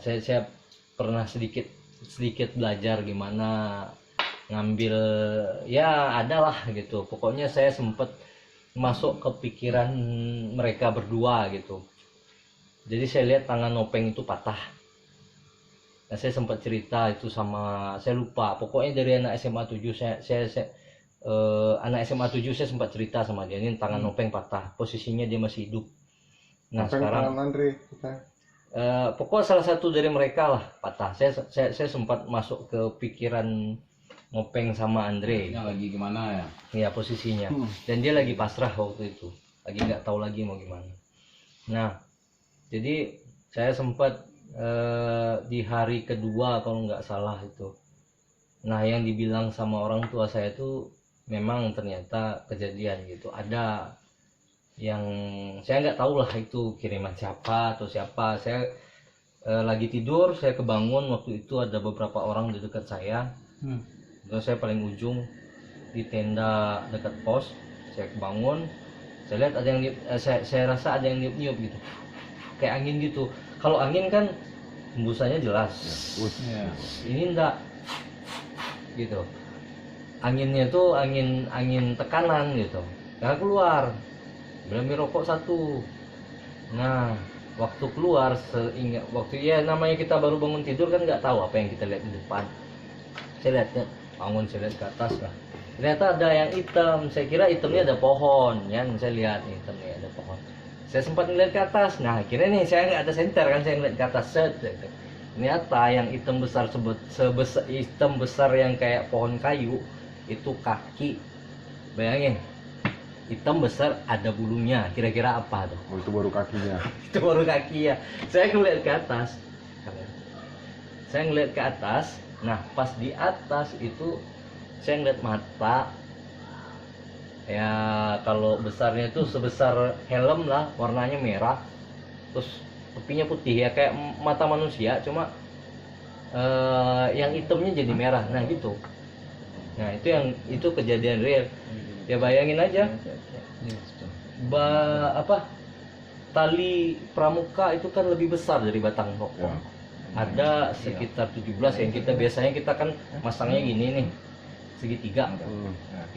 [SPEAKER 2] saya pernah sedikit belajar gimana ngambil, ya adalah gitu. Pokoknya saya sempat masuk ke pikiran mereka berdua gitu. Jadi saya lihat tangan Nopeng itu patah. Nah, saya sempat cerita itu sama, saya lupa, pokoknya dari anak SMA 7 anak SMA 7 saya sempat cerita sama dia, ini tangan Nopeng patah, posisinya dia masih hidup. Nah,
[SPEAKER 1] Nopeng
[SPEAKER 2] sekarang
[SPEAKER 1] tangan Andre kita.
[SPEAKER 2] pokoknya salah satu dari mereka lah patah. Saya sempat masuk ke pikiran Nopeng sama Andre.
[SPEAKER 3] Yang lagi gimana ya?
[SPEAKER 2] Ya posisinya. Dan dia lagi pasrah waktu itu, lagi nggak tahu lagi mau gimana. Nah, jadi saya sempat di hari kedua kalau nggak salah itu. Nah, yang dibilang sama orang tua saya itu memang ternyata kejadian gitu. Ada yang saya nggak tahu lah itu kiriman siapa atau siapa. Saya lagi tidur, saya kebangun waktu itu ada beberapa orang di dekat saya. Terus saya paling ujung di tenda dekat pos. Saya kebangun, saya lihat ada yang saya rasa ada yang niup-niup gitu, kayak angin gitu. Kalau angin kan hembusannya jelas,
[SPEAKER 3] Ya.
[SPEAKER 2] ini enggak gitu. Anginnya tuh angin tekanan gitu, nggak keluar. Belum rokok satu. Nah, waktu keluar waktu ya namanya kita baru bangun tidur kan nggak tahu apa yang kita lihat di depan. Saya lihat bangun, saya lihat ke atas lah. Ternyata ada yang hitam. Saya kira hitamnya ada pohon, ya. Saya lihat hitamnya ada pohon. Saya sempat ngeliat ke atas. Nah, akhirnya nih saya nggak ada senter kan, saya ngeliat ke atas set. Ternyata yang hitam besar sebesar hitam besar yang kayak pohon kayu itu kaki. Bayangin, hitam besar ada bulunya. Kira-kira apa tuh?
[SPEAKER 1] Oh, itu baru kakinya.
[SPEAKER 2] Itu baru kaki ya. Saya ngeliat ke atas. Saya ngeliat ke atas. Nah, pas di atas itu saya ngeliat mata. Ya, kalau besarnya itu sebesar helm lah, warnanya merah. Terus tepinya putih ya, kayak mata manusia, cuma yang hitamnya jadi merah. Nah, gitu. Nah, itu kejadian real. Ya bayangin aja. Tali pramuka itu kan lebih besar dari batang rokok.
[SPEAKER 1] Ya.
[SPEAKER 2] Ada sekitar 17 yang biasanya kita kan masangnya gini nih, segitiga.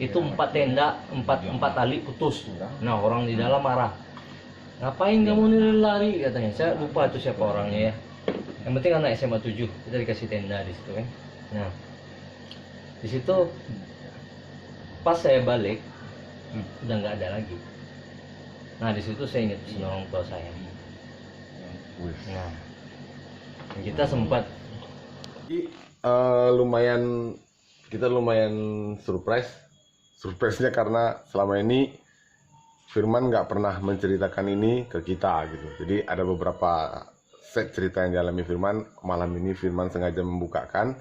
[SPEAKER 2] Itu 4 tenda, 4 tali putus. Nah, orang di dalam marah. Ngapain kamu nih lari katanya. Saya lupa itu siapa orangnya ya. Yang penting anak SMA 7, kita dikasih tenda di situ kan. Nah, di situ pas saya balik udah nggak ada lagi. Nah, di situ saya ingat pesan orang tua saya.
[SPEAKER 1] Wih.
[SPEAKER 2] Nah, kita sempat
[SPEAKER 1] Jadi, kita lumayan surprise-nya karena selama ini Firman nggak pernah menceritakan ini ke kita gitu. Jadi ada beberapa set cerita yang dialami Firman. Malam ini Firman sengaja membukakan.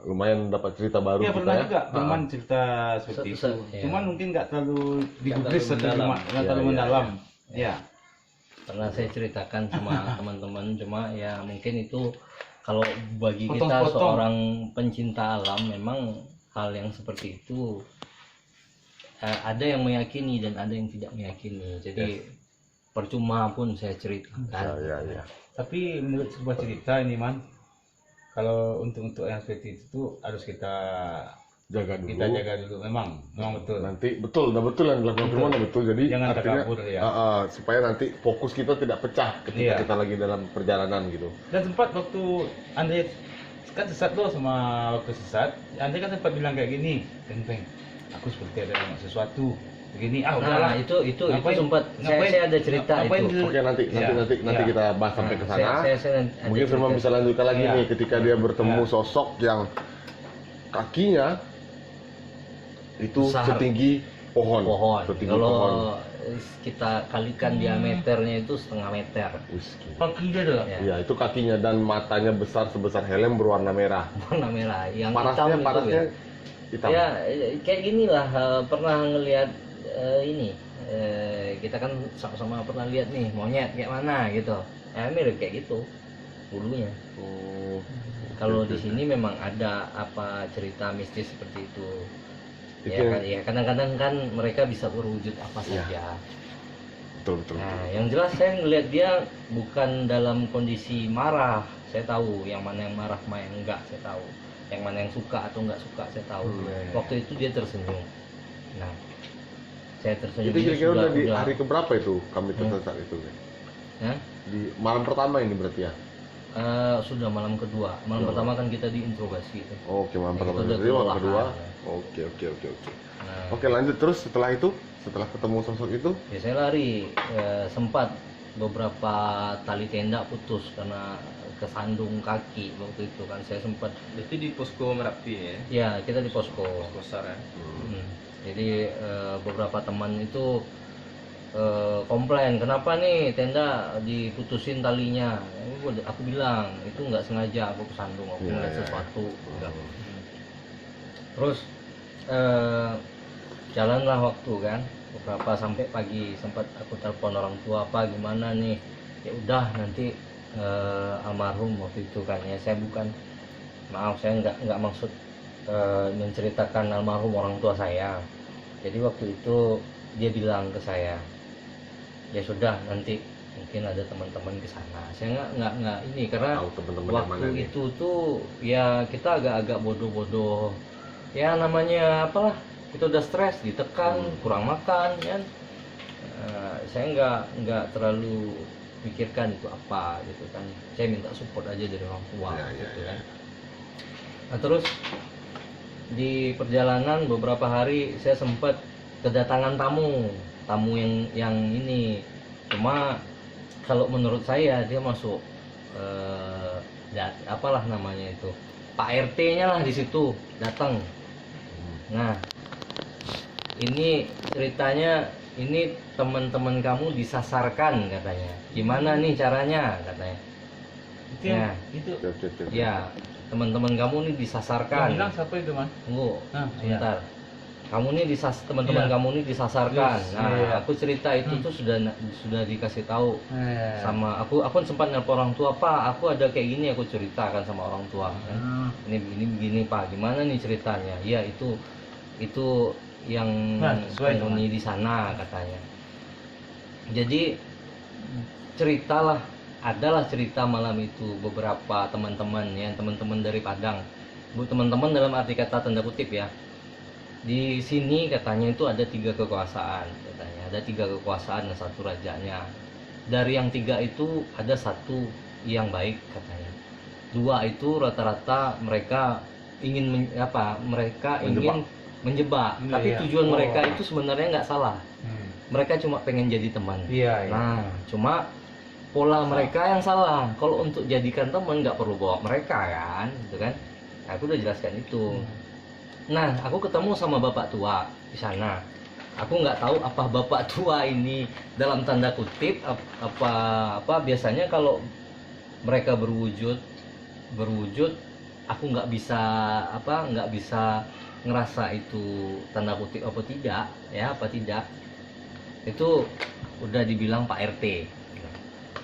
[SPEAKER 1] Lumayan dapat cerita baru
[SPEAKER 3] Iya,
[SPEAKER 1] kita
[SPEAKER 3] pernah
[SPEAKER 1] ya.
[SPEAKER 3] juga teman cerita seperti itu.
[SPEAKER 2] Iya.
[SPEAKER 3] Cuman mungkin nggak terlalu digubris atau
[SPEAKER 2] mendalam.
[SPEAKER 3] nggak terlalu mendalam. Ya.
[SPEAKER 2] pernah saya ceritakan sama teman-teman, cuma ya mungkin itu kalau bagi kita
[SPEAKER 3] Potong-potong.
[SPEAKER 2] seorang pencinta alam memang hal yang seperti itu ada yang meyakini dan ada yang tidak meyakini, jadi percuma pun saya ceritakan.
[SPEAKER 1] Ya.
[SPEAKER 3] Tapi menurut sebuah cerita ini Man, kalau untuk yang seperti itu tuh harus kita
[SPEAKER 1] Jaga dulu.
[SPEAKER 3] jaga dulu. Memang betul.
[SPEAKER 1] Nanti betul yang dilakukan Firman betul. Jadi
[SPEAKER 3] Jangan
[SPEAKER 1] artinya
[SPEAKER 3] takabur, ya.
[SPEAKER 1] supaya nanti fokus kita tidak pecah ketika
[SPEAKER 3] Iya.
[SPEAKER 1] kita lagi dalam perjalanan gitu.
[SPEAKER 3] Dan sempat waktu Andre kan sesat tuh, sama waktu sesat, Andre kan sempat bilang kayak gini, Peng, aku seperti ada sesuatu begini.
[SPEAKER 2] Nah,
[SPEAKER 3] Udahlah.
[SPEAKER 2] itu
[SPEAKER 3] Ngapain-
[SPEAKER 2] sempat
[SPEAKER 3] ngapain-
[SPEAKER 2] saya ada cerita
[SPEAKER 3] ngapain
[SPEAKER 2] itu.
[SPEAKER 3] di-
[SPEAKER 1] Oke, nanti
[SPEAKER 3] Ya.
[SPEAKER 1] kita bahas sampai ke sana.
[SPEAKER 2] Saya ada
[SPEAKER 1] Mungkin Firman
[SPEAKER 2] cerita.
[SPEAKER 1] bisa lanjutkan lagi
[SPEAKER 3] Iya.
[SPEAKER 1] nih ketika dia bertemu
[SPEAKER 3] Iya.
[SPEAKER 1] sosok yang kakinya itu
[SPEAKER 2] Besar.
[SPEAKER 1] setinggi pohon. Setinggi pohon.
[SPEAKER 2] Kalau kita kalikan diameternya itu 1,5 meter.
[SPEAKER 1] Wis,
[SPEAKER 3] Kaki dia adalah.
[SPEAKER 2] Ya.
[SPEAKER 1] Iya, itu kakinya dan matanya besar sebesar helm berwarna merah.
[SPEAKER 2] Warna merah. Yang
[SPEAKER 1] Parasnya
[SPEAKER 2] hitam itu ya.
[SPEAKER 1] hitam.
[SPEAKER 2] Ya kayak gini lah, pernah ngelihat ini kita kan sama-sama pernah lihat nih monyet kayak mana gitu, ya mirip kayak gitu bulunya.
[SPEAKER 1] Oh,
[SPEAKER 2] Kalau di sini memang ada apa cerita mistis seperti itu.
[SPEAKER 1] Itu
[SPEAKER 2] Ya kan, ya kadang-kadang kan mereka bisa berwujud apa
[SPEAKER 1] Ya.
[SPEAKER 2] saja.
[SPEAKER 1] betul.
[SPEAKER 2] Nah, yang jelas saya ngelihat dia bukan dalam kondisi marah. Saya tahu yang mana yang marah, mana yang enggak, saya tahu. Yang mana yang suka atau enggak suka, saya tahu. Waktu itu dia tersenyum. Nah, saya tersenyum
[SPEAKER 1] Itu
[SPEAKER 2] ini
[SPEAKER 1] kira-kira udah di
[SPEAKER 2] udah
[SPEAKER 1] hari keberapa itu kami tersesat itu?
[SPEAKER 2] ya?
[SPEAKER 1] Di malam pertama ini berarti ya?
[SPEAKER 2] Sudah malam kedua. Malam
[SPEAKER 1] Oh.
[SPEAKER 2] pertama kan kita diinterogasi itu.
[SPEAKER 1] Oke, malam
[SPEAKER 2] Ya,
[SPEAKER 1] pertama.
[SPEAKER 2] itu udah
[SPEAKER 1] Jadi malam kedua.
[SPEAKER 2] kelelahan.
[SPEAKER 1] Oke.
[SPEAKER 2] Nah,
[SPEAKER 1] Oke, lanjut terus setelah itu, setelah ketemu sosok itu,
[SPEAKER 2] ya saya lari, sempat beberapa tali tenda putus karena kesandung kaki waktu itu kan, saya sempat,
[SPEAKER 4] Berarti di posko Merapi ya?
[SPEAKER 2] ya kita di posko.
[SPEAKER 4] Posko SAR ya?
[SPEAKER 2] Jadi beberapa teman itu komplain, kenapa nih tenda diputusin talinya. Aku bilang itu nggak sengaja, aku kesandung, aku
[SPEAKER 1] Ya,
[SPEAKER 2] ngeliat
[SPEAKER 1] ya.
[SPEAKER 2] sesuatu. Terus jalanlah waktu kan, beberapa sampai pagi, sempat aku telepon orang tua, apa gimana nih, ya udah nanti almarhum waktu itu kan, ya saya bukan, maaf saya nggak maksud menceritakan almarhum orang tua saya. Jadi waktu itu dia bilang ke saya, ya sudah nanti mungkin ada teman-teman ke sana. Saya nggak ini karena
[SPEAKER 1] tahu teman-teman yang mana
[SPEAKER 2] waktu
[SPEAKER 1] nih?
[SPEAKER 2] itu tuh ya kita agak-agak bodoh-bodoh. Ya namanya apalah, kita udah stres, ditekan, kurang makan kan. Saya nggak terlalu pikirkan itu apa gitu kan. Saya minta support aja dari orang tua
[SPEAKER 1] Ya,
[SPEAKER 2] gitu
[SPEAKER 1] ya.
[SPEAKER 2] kan. Nah terus di perjalanan beberapa hari saya sempat kedatangan tamu yang ini, cuma kalau menurut saya dia masuk apalah namanya itu, Pak RT-nya lah di situ datang. Nah ini ceritanya, ini teman-teman kamu disasarkan katanya, gimana nih caranya katanya.
[SPEAKER 3] Itu
[SPEAKER 2] Ya.
[SPEAKER 3] itu
[SPEAKER 1] Oke.
[SPEAKER 2] Ya teman-teman kamu nih
[SPEAKER 3] yang
[SPEAKER 2] disasarkan.
[SPEAKER 3] bilang siapa itu, Mas?
[SPEAKER 2] Tunggu,
[SPEAKER 3] Nah,
[SPEAKER 2] sebentar. Kamu nih teman-teman
[SPEAKER 3] Iya.
[SPEAKER 2] kamu nih disasarkan.
[SPEAKER 3] Yes,
[SPEAKER 2] Nah,
[SPEAKER 3] iya.
[SPEAKER 2] aku cerita itu tuh sudah dikasih tahu
[SPEAKER 3] Sama
[SPEAKER 2] sama aku sempat nelpon orang tua, Pak, aku ada kayak gini, aku ceritakan sama orang tua kan. Ini begini Pak, gimana nih ceritanya? Ya itu yang
[SPEAKER 3] Nah, sesuai
[SPEAKER 2] penghuni di sana katanya. Jadi adalah cerita malam itu beberapa teman-teman ya, teman-teman dari Padang. Teman-teman dalam arti kata tanda kutip ya. Di sini katanya itu ada 3 kekuasaan katanya, ada 3 kekuasaan dan 1 rajanya. Dari yang 3 itu ada 1 yang baik katanya, 2 itu rata-rata mereka ingin ingin menjebak,
[SPEAKER 3] Iya,
[SPEAKER 2] tapi
[SPEAKER 3] iya.
[SPEAKER 2] tujuan
[SPEAKER 3] Oh.
[SPEAKER 2] mereka itu sebenarnya nggak salah, mereka cuma pengen jadi teman.
[SPEAKER 3] Iya, iya.
[SPEAKER 2] Nah cuma pola mereka yang salah. Kalau untuk jadikan teman nggak perlu bawa mereka kan, gitu kan. Aku udah jelaskan itu. Nah, aku ketemu sama bapak tua di sana. Aku nggak tahu apa bapak tua ini dalam tanda kutip apa biasanya kalau mereka berwujud, aku nggak bisa ngerasa itu tanda kutip apa tidak ya, apa tidak. Itu udah dibilang Pak RT.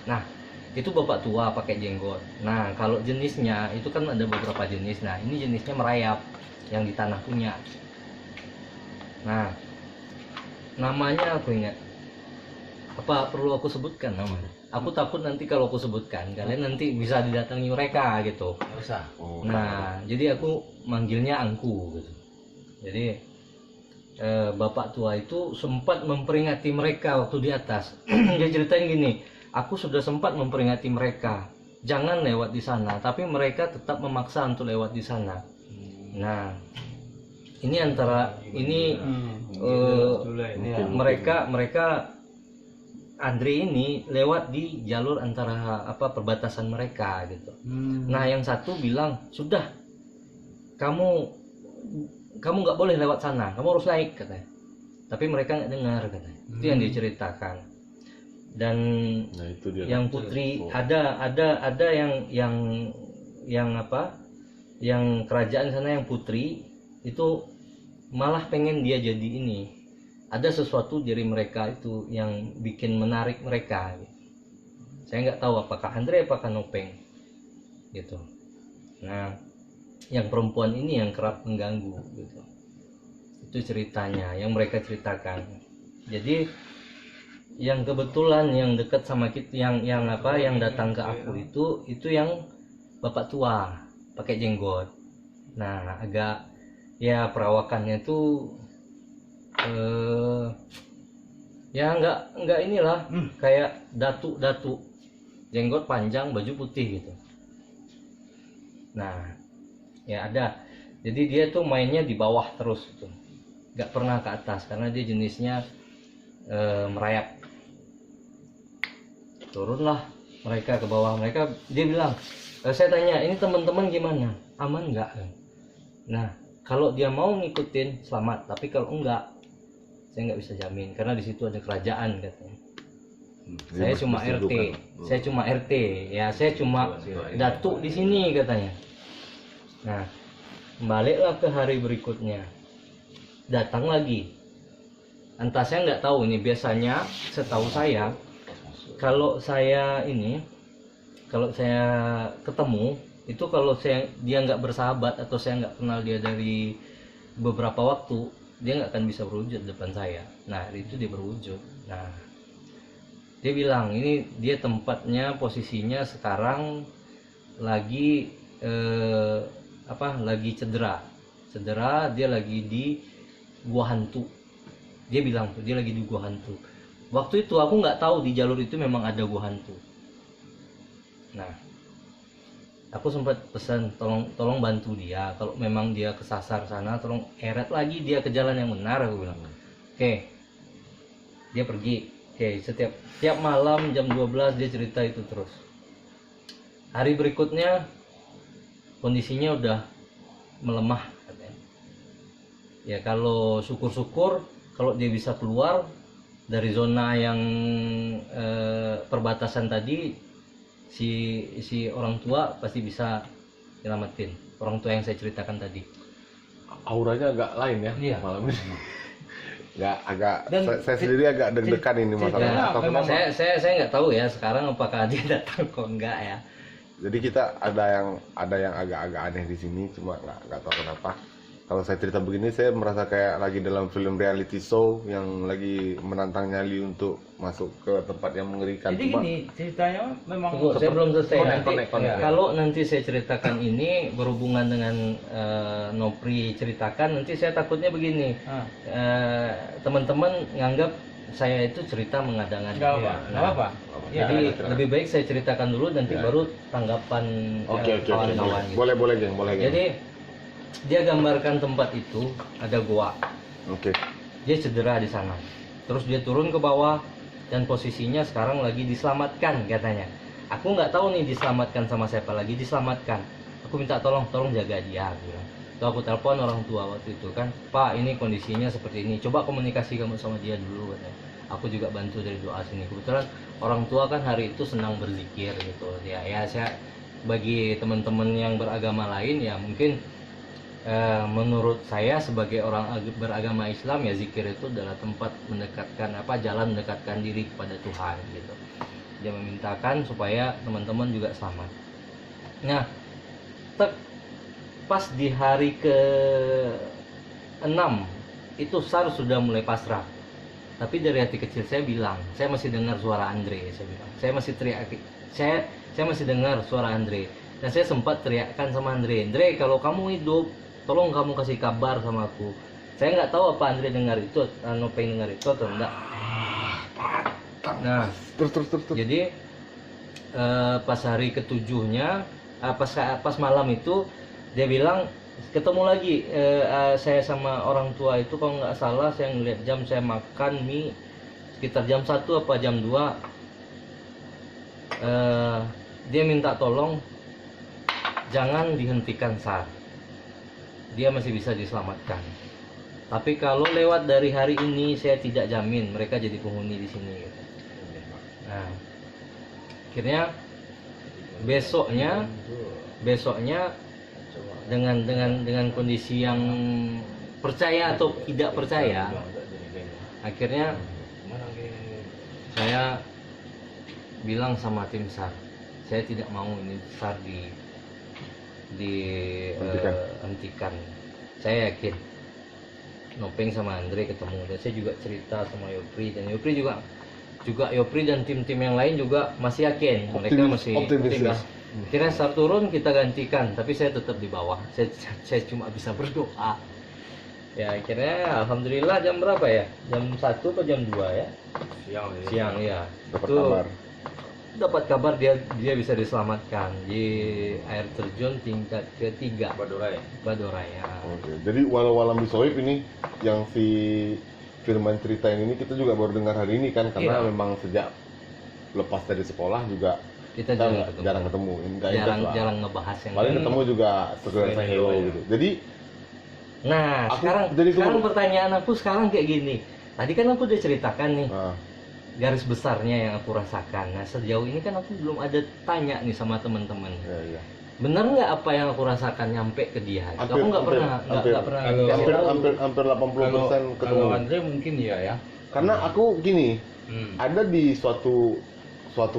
[SPEAKER 2] Nah, itu bapak tua pakai jenggot. Nah, kalau jenisnya itu kan ada beberapa jenis. Nah, ini jenisnya merayap yang di tanah punya. Nah, namanya aku ingat. Apa perlu aku sebutkan namanya? Aku takut nanti kalau aku sebutkan kalian nanti bisa didatangi mereka gitu.
[SPEAKER 3] Nggak usah.
[SPEAKER 2] Nah, jadi aku manggilnya Angku gitu. Jadi bapak tua itu sempat memperingati mereka waktu di atas. Dia ceritain gini, aku sudah sempat memperingati mereka, jangan lewat di sana, tapi mereka tetap memaksa untuk lewat di sana. Nah, ini mereka Andre ini lewat di jalur antara perbatasan mereka gitu. Nah, yang satu bilang, sudah kamu nggak boleh lewat sana, kamu harus naik katanya. Tapi mereka nggak dengar katanya. Itu yang diceritakan. Dan
[SPEAKER 1] Nah, itu dia.
[SPEAKER 2] yang putri ada yang kerajaan sana yang putri itu malah pengen dia jadi ini. Ada sesuatu dari mereka itu yang bikin menarik mereka. Saya nggak tahu apakah Andre apakah Nopeng gitu. Nah, yang perempuan ini yang kerap mengganggu gitu. Itu ceritanya yang mereka ceritakan. Jadi yang kebetulan yang dekat sama kita yang datang ke aku itu yang bapak tua pakai jenggot. Nah, agak ya perawakannya tuh Ya nggak inilah, kayak datu jenggot panjang baju putih gitu. Nah ya ada, jadi dia tuh mainnya di bawah terus gitu, nggak pernah ke atas karena dia jenisnya merayap. Turunlah mereka ke bawah, dia bilang, saya tanya ini teman-teman gimana, aman nggak? Nah kalau dia mau ngikutin selamat, tapi kalau enggak saya nggak bisa jamin karena di situ ada kerajaan katanya. Saya cuma RT, saya cuma RT, ya saya cuma datuk di sini katanya. Nah, baliklah ke hari berikutnya, datang lagi. Entah saya nggak tahu ini, biasanya setahu saya kalau saya ketemu itu, kalau dia nggak bersahabat atau saya nggak kenal dia dari beberapa waktu, dia nggak akan bisa berwujud depan saya. Nah hari itu dia berwujud. Nah dia bilang ini dia tempatnya, posisinya sekarang lagi lagi cedera, dia lagi di gua hantu. Dia bilang tuh dia lagi di gua hantu. Waktu itu aku nggak tahu di jalur itu memang ada gua hantu. Nah aku sempat pesan tolong bantu dia, kalau memang dia kesasar sana tolong eret lagi dia ke jalan yang benar, aku bilang. Oke. Dia pergi. Oke, setiap malam jam 12 dia cerita itu terus. Hari berikutnya kondisinya udah melemah katanya. Ya kalau syukur-syukur kalau dia bisa keluar dari zona yang perbatasan tadi, si orang tua pasti bisa nyelamatin. Orang tua yang saya ceritakan tadi.
[SPEAKER 1] Auranya agak lain ya,
[SPEAKER 2] Iya.
[SPEAKER 1] malam ini. Agak
[SPEAKER 3] Dan
[SPEAKER 1] saya sendiri agak deg-degan ini masalahnya.
[SPEAKER 3] ceritanya
[SPEAKER 1] Atau
[SPEAKER 3] memang-
[SPEAKER 1] kenapa?
[SPEAKER 2] Saya nggak tahu ya sekarang apakah dia datang kok enggak ya.
[SPEAKER 1] Jadi kita ada yang agak-agak aneh di sini, cuma nggak tahu kenapa. Kalau saya cerita begini, saya merasa kayak lagi dalam film reality show yang lagi menantang nyali untuk masuk ke tempat yang mengerikan.
[SPEAKER 3] Jadi
[SPEAKER 1] Cuma
[SPEAKER 3] gini ceritanya memang
[SPEAKER 2] Tunggu, saya belum selesai.
[SPEAKER 4] Connect.
[SPEAKER 2] Kalau nanti saya ceritakan ini berhubungan dengan Nopri ceritakan, nanti saya takutnya begini.
[SPEAKER 3] Ah,
[SPEAKER 2] Teman-teman nganggap saya itu cerita mengada-ngada.
[SPEAKER 3] nggak apa,
[SPEAKER 2] Nah,
[SPEAKER 3] nggak apa. Ya,
[SPEAKER 2] Jadi
[SPEAKER 1] silakan.
[SPEAKER 2] lebih baik saya ceritakan dulu, nanti
[SPEAKER 1] Ya.
[SPEAKER 2] baru tanggapan
[SPEAKER 1] Oke.
[SPEAKER 2] kawan-kawan. Gitu.
[SPEAKER 1] Boleh geng, boleh geng.
[SPEAKER 2] Jadi dia gambarkan tempat itu ada gua.
[SPEAKER 1] Oke.
[SPEAKER 2] Dia cedera di sana. Terus dia turun ke bawah dan posisinya sekarang lagi diselamatkan katanya. Aku nggak tahu nih diselamatkan sama siapa lagi, diselamatkan. Aku minta tolong jaga dia. Aku bilang. Lalu aku telepon orang tua waktu itu kan, Pak ini kondisinya seperti ini. Coba komunikasi kamu sama dia dulu katanya. Aku juga bantu dari doa sini. Kebetulan orang tua kan hari itu senang berzikir gitu. Ya saya bagi teman-teman yang beragama lain ya mungkin menurut saya sebagai orang beragama Islam ya zikir itu adalah tempat mendekatkan jalan mendekatkan diri kepada Tuhan gitu. Dia memintakan supaya teman-teman juga selamat. Nah, pas di hari ke-6 itu SAR sudah mulai pasrah. Tapi dari hati kecil saya bilang, saya masih dengar suara Andre, saya bilang. Saya masih teriak, saya masih dengar suara Andre. Dan saya sempat teriakkan sama Andre, kalau kamu hidup tolong kamu kasih kabar sama aku. Saya nggak tahu apa Andre dengar itu, Nopeng dengar itu atau enggak. Nah,
[SPEAKER 1] Terus.
[SPEAKER 2] jadi pas hari ketujuhnya, pas malam itu dia bilang ketemu lagi saya sama orang tua itu kalau nggak salah saya ngeliat jam, saya makan mie sekitar jam 1 apa jam 2. Dia minta tolong jangan dihentikan SAR. Dia masih bisa diselamatkan. Tapi kalau lewat dari hari ini saya tidak jamin mereka jadi penghuni di sini. Gitu. Nah, akhirnya besoknya dengan kondisi yang percaya atau tidak percaya, akhirnya saya bilang sama tim SAR, saya tidak mau ini SAR hentikan. Saya yakin Nopeng sama Andre ketemu, dan saya juga cerita sama Yopri, dan Yopri juga Yopri dan tim-tim yang lain juga masih yakin, mereka masih optimis. Kira SAR turun kita gantikan, tapi saya tetap di bawah. Saya cuma bisa berdoa. Ya akhirnya alhamdulillah jam berapa ya? Jam 1 atau jam 2 ya?
[SPEAKER 4] Siang ya.
[SPEAKER 2] Siang ya.
[SPEAKER 1] Dapat
[SPEAKER 2] Itu
[SPEAKER 1] kabar.
[SPEAKER 2] dapat kabar dia bisa diselamatkan di air terjun tingkat ketiga
[SPEAKER 4] Badurai.
[SPEAKER 2] Badoraya.
[SPEAKER 1] Oke. Jadi walau-walam bisoib ini yang si Firman ceritain ini kita juga baru dengar hari ini kan, karena
[SPEAKER 2] Iya.
[SPEAKER 1] memang sejak lepas dari sekolah juga
[SPEAKER 2] Kita
[SPEAKER 1] kita
[SPEAKER 2] jarang ketemu.
[SPEAKER 1] jarang ketemu. Nggak intens lah.
[SPEAKER 2] jarang ngebahas yang
[SPEAKER 1] Paling
[SPEAKER 2] lain.
[SPEAKER 1] ketemu juga sekedar
[SPEAKER 4] Say
[SPEAKER 1] say
[SPEAKER 4] hello,
[SPEAKER 1] hello
[SPEAKER 4] ya.
[SPEAKER 1] gitu. Jadi
[SPEAKER 2] Nah,
[SPEAKER 1] Aku
[SPEAKER 2] sekarang
[SPEAKER 1] jadi
[SPEAKER 2] pertanyaan aku sekarang kayak gini. Tadi kan aku udah ceritakan nih
[SPEAKER 1] nah,
[SPEAKER 2] garis besarnya yang aku rasakan. Nah, sejauh ini kan aku belum ada tanya nih sama teman-teman.
[SPEAKER 1] ya.
[SPEAKER 2] Bener nggak apa yang aku rasakan nyampe ke dia?
[SPEAKER 1] Hampir-
[SPEAKER 2] Aku nggak
[SPEAKER 1] hampir-
[SPEAKER 2] pernah,
[SPEAKER 1] hampir.
[SPEAKER 2] nggak pernah.
[SPEAKER 3] Kalau-
[SPEAKER 2] dikasih
[SPEAKER 1] Hampir
[SPEAKER 2] tahu.
[SPEAKER 1] hampir 80% ketemu.
[SPEAKER 3] Kalau Andre mungkin iya ya.
[SPEAKER 1] Karena aku gini,
[SPEAKER 3] Ada
[SPEAKER 1] ada di suatu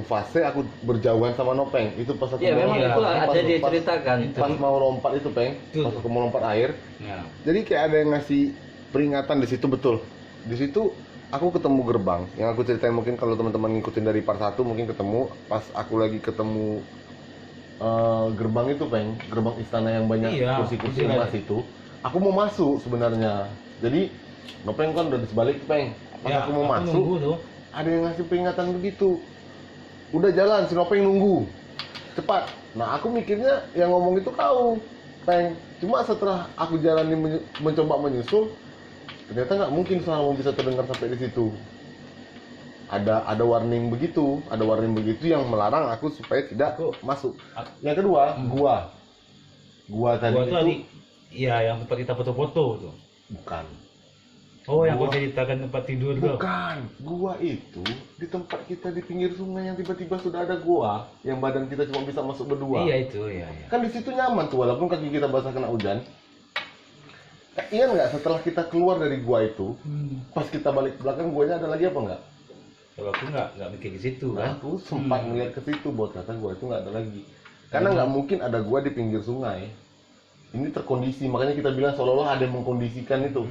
[SPEAKER 1] fase aku berjauhan sama Nopeng. Itu pas aku
[SPEAKER 2] Iya, memang
[SPEAKER 3] Iya.
[SPEAKER 2] itu
[SPEAKER 1] pas-
[SPEAKER 2] ada dia
[SPEAKER 1] pas-
[SPEAKER 2] ceritakan.
[SPEAKER 1] pas mau lompat itu, Peng.
[SPEAKER 3] Itu.
[SPEAKER 1] Pas aku mau lompat air.
[SPEAKER 3] ya.
[SPEAKER 1] Jadi kayak ada yang ngasih peringatan di situ, betul. Di situ aku ketemu gerbang. Yang aku ceritain mungkin kalau teman-teman ngikutin dari part 1 mungkin ketemu pas aku lagi ketemu gerbang itu, Peng. Gerbang istana yang banyak
[SPEAKER 3] Iya,
[SPEAKER 1] kursi-kursi
[SPEAKER 3] iya.
[SPEAKER 1] emas itu. Aku mau masuk sebenarnya. Jadi Nopeng kan udah di sebalik, Peng. Pas
[SPEAKER 3] Ya,
[SPEAKER 1] aku mau masuk,
[SPEAKER 3] nunggu tuh.
[SPEAKER 1] ada yang ngasih peringatan begitu. Udah jalan, si Nopeng nunggu. Cepat. Nah, aku mikirnya yang ngomong itu kau, Peng. Cuma setelah aku jalani mencoba menyusul, ternyata nggak mungkin suaramu bisa terdengar sampai di situ. Ada warning begitu, yang melarang aku supaya tidak
[SPEAKER 3] Aku-
[SPEAKER 1] masuk. Yang kedua, gua tadi
[SPEAKER 3] Gua tuh
[SPEAKER 1] itu
[SPEAKER 3] tadi, iya yang tempat kita foto-foto tuh.
[SPEAKER 1] bukan.
[SPEAKER 3] Oh, yang kau
[SPEAKER 1] Gua-
[SPEAKER 3] ceritakan tempat tidur tuh.
[SPEAKER 1] Bukan, gua itu di tempat kita di pinggir sungai yang tiba-tiba sudah ada gua yang badan kita cuma bisa masuk berdua.
[SPEAKER 3] Iya itu, iya.
[SPEAKER 1] Kan di situ nyaman tuh walaupun kaki kita basah kena hujan. Iya nggak setelah kita keluar dari gua itu, pas kita balik ke belakang guanya ada lagi apa nggak?
[SPEAKER 3] Kalau aku nggak mikir ke situ
[SPEAKER 1] Nah,
[SPEAKER 3] kan.
[SPEAKER 1] aku sempat ngeliat ke situ buat kata gua itu nggak ada lagi. Karena nggak mungkin ada gua di pinggir sungai. Ini terkondisi, makanya kita bilang seolah-olah ada yang mengkondisikan itu.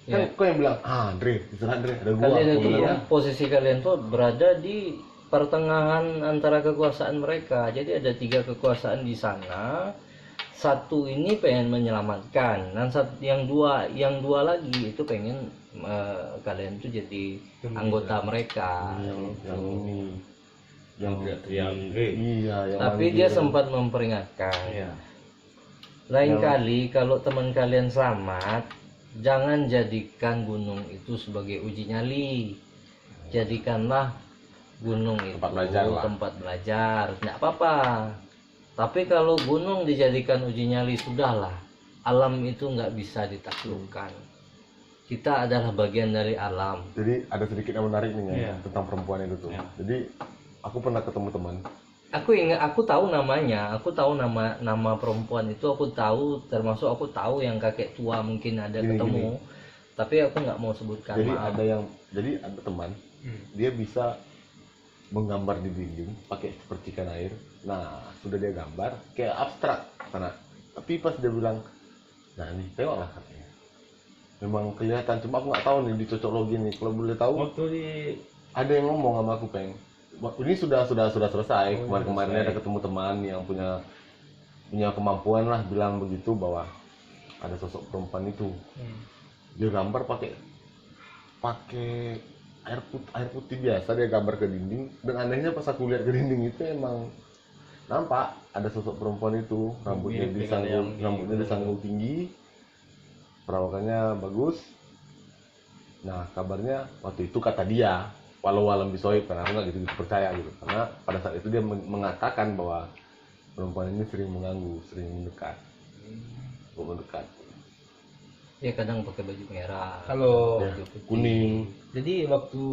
[SPEAKER 1] Kan
[SPEAKER 2] Ya.
[SPEAKER 1] kau yang bilang, Andre, istirahat Andre, ada gua.
[SPEAKER 2] Kalian
[SPEAKER 1] Gua
[SPEAKER 2] itu
[SPEAKER 1] bilang,
[SPEAKER 2] posisi kalian tuh berada di pertengahan antara kekuasaan mereka. Jadi ada 3 kekuasaan di sana. Satu ini pengen menyelamatkan, dan yang dua lagi itu pengen kalian tuh jadi anggota mereka.
[SPEAKER 1] yang ini, yang
[SPEAKER 3] Teriak-teriak.
[SPEAKER 1] iya, yang
[SPEAKER 2] Tapi
[SPEAKER 1] manggil.
[SPEAKER 2] dia sempat memperingatkan.
[SPEAKER 3] Iya.
[SPEAKER 2] Lain
[SPEAKER 1] Yang-
[SPEAKER 2] kali kalau teman kalian selamat, jangan jadikan gunung itu sebagai uji nyali. Jadikanlah gunung itu
[SPEAKER 1] Tempat belajar lah.
[SPEAKER 2] tempat belajar. Nggak apa-apa. Tapi kalau gunung dijadikan uji nyali, sudahlah. Alam itu nggak bisa ditaklukkan. Kita adalah bagian dari alam.
[SPEAKER 1] Jadi ada sedikit yang menarik nih ya,
[SPEAKER 3] Iya.
[SPEAKER 1] tentang perempuan itu tuh.
[SPEAKER 3] Iya.
[SPEAKER 1] Jadi aku pernah ketemu teman.
[SPEAKER 2] Aku tahu namanya, aku tahu nama perempuan itu, aku tahu, termasuk aku tahu yang kakek tua mungkin ada
[SPEAKER 1] Gini,
[SPEAKER 2] ketemu. Tapi aku nggak mau sebutkan.
[SPEAKER 1] Jadi
[SPEAKER 2] maaf.
[SPEAKER 1] jadi ada teman, dia bisa menggambar di dinding pakai percikan air. Nah, sudah dia gambar kayak abstrak karena. Tapi pas dia bilang, nah nih tengoklah katanya. Memang kelihatan, cuma aku nggak tahu nih di cocokologi nih. Kalau boleh tahu,
[SPEAKER 3] Waktu di
[SPEAKER 1] ada yang ngomong sama aku, Peng. Ini sudah selesai.
[SPEAKER 3] Oh,
[SPEAKER 1] Kemarin-kemarin
[SPEAKER 3] selesai.
[SPEAKER 1] ada ketemu teman yang punya kemampuan lah bilang begitu bahwa ada sosok perempuan itu. Dia gambar pakai air putih biasa, dia gambar ke dinding, dan anehnya pas aku lihat ke dinding itu emang nampak ada sosok perempuan itu, rambutnya
[SPEAKER 3] Mirip dengan yang di-
[SPEAKER 1] disanggul tinggi, perawakannya bagus. Nah, kabarnya waktu itu kata dia, walau alam bisoib, karena aku nggak gitu percaya gitu, karena pada saat itu dia mengatakan bahwa perempuan ini sering mengganggu, sering mendekat.
[SPEAKER 2] Ya kadang pakai baju merah.
[SPEAKER 3] kalau
[SPEAKER 1] Ya,
[SPEAKER 2] baju putih.
[SPEAKER 1] kuning.
[SPEAKER 3] jadi waktu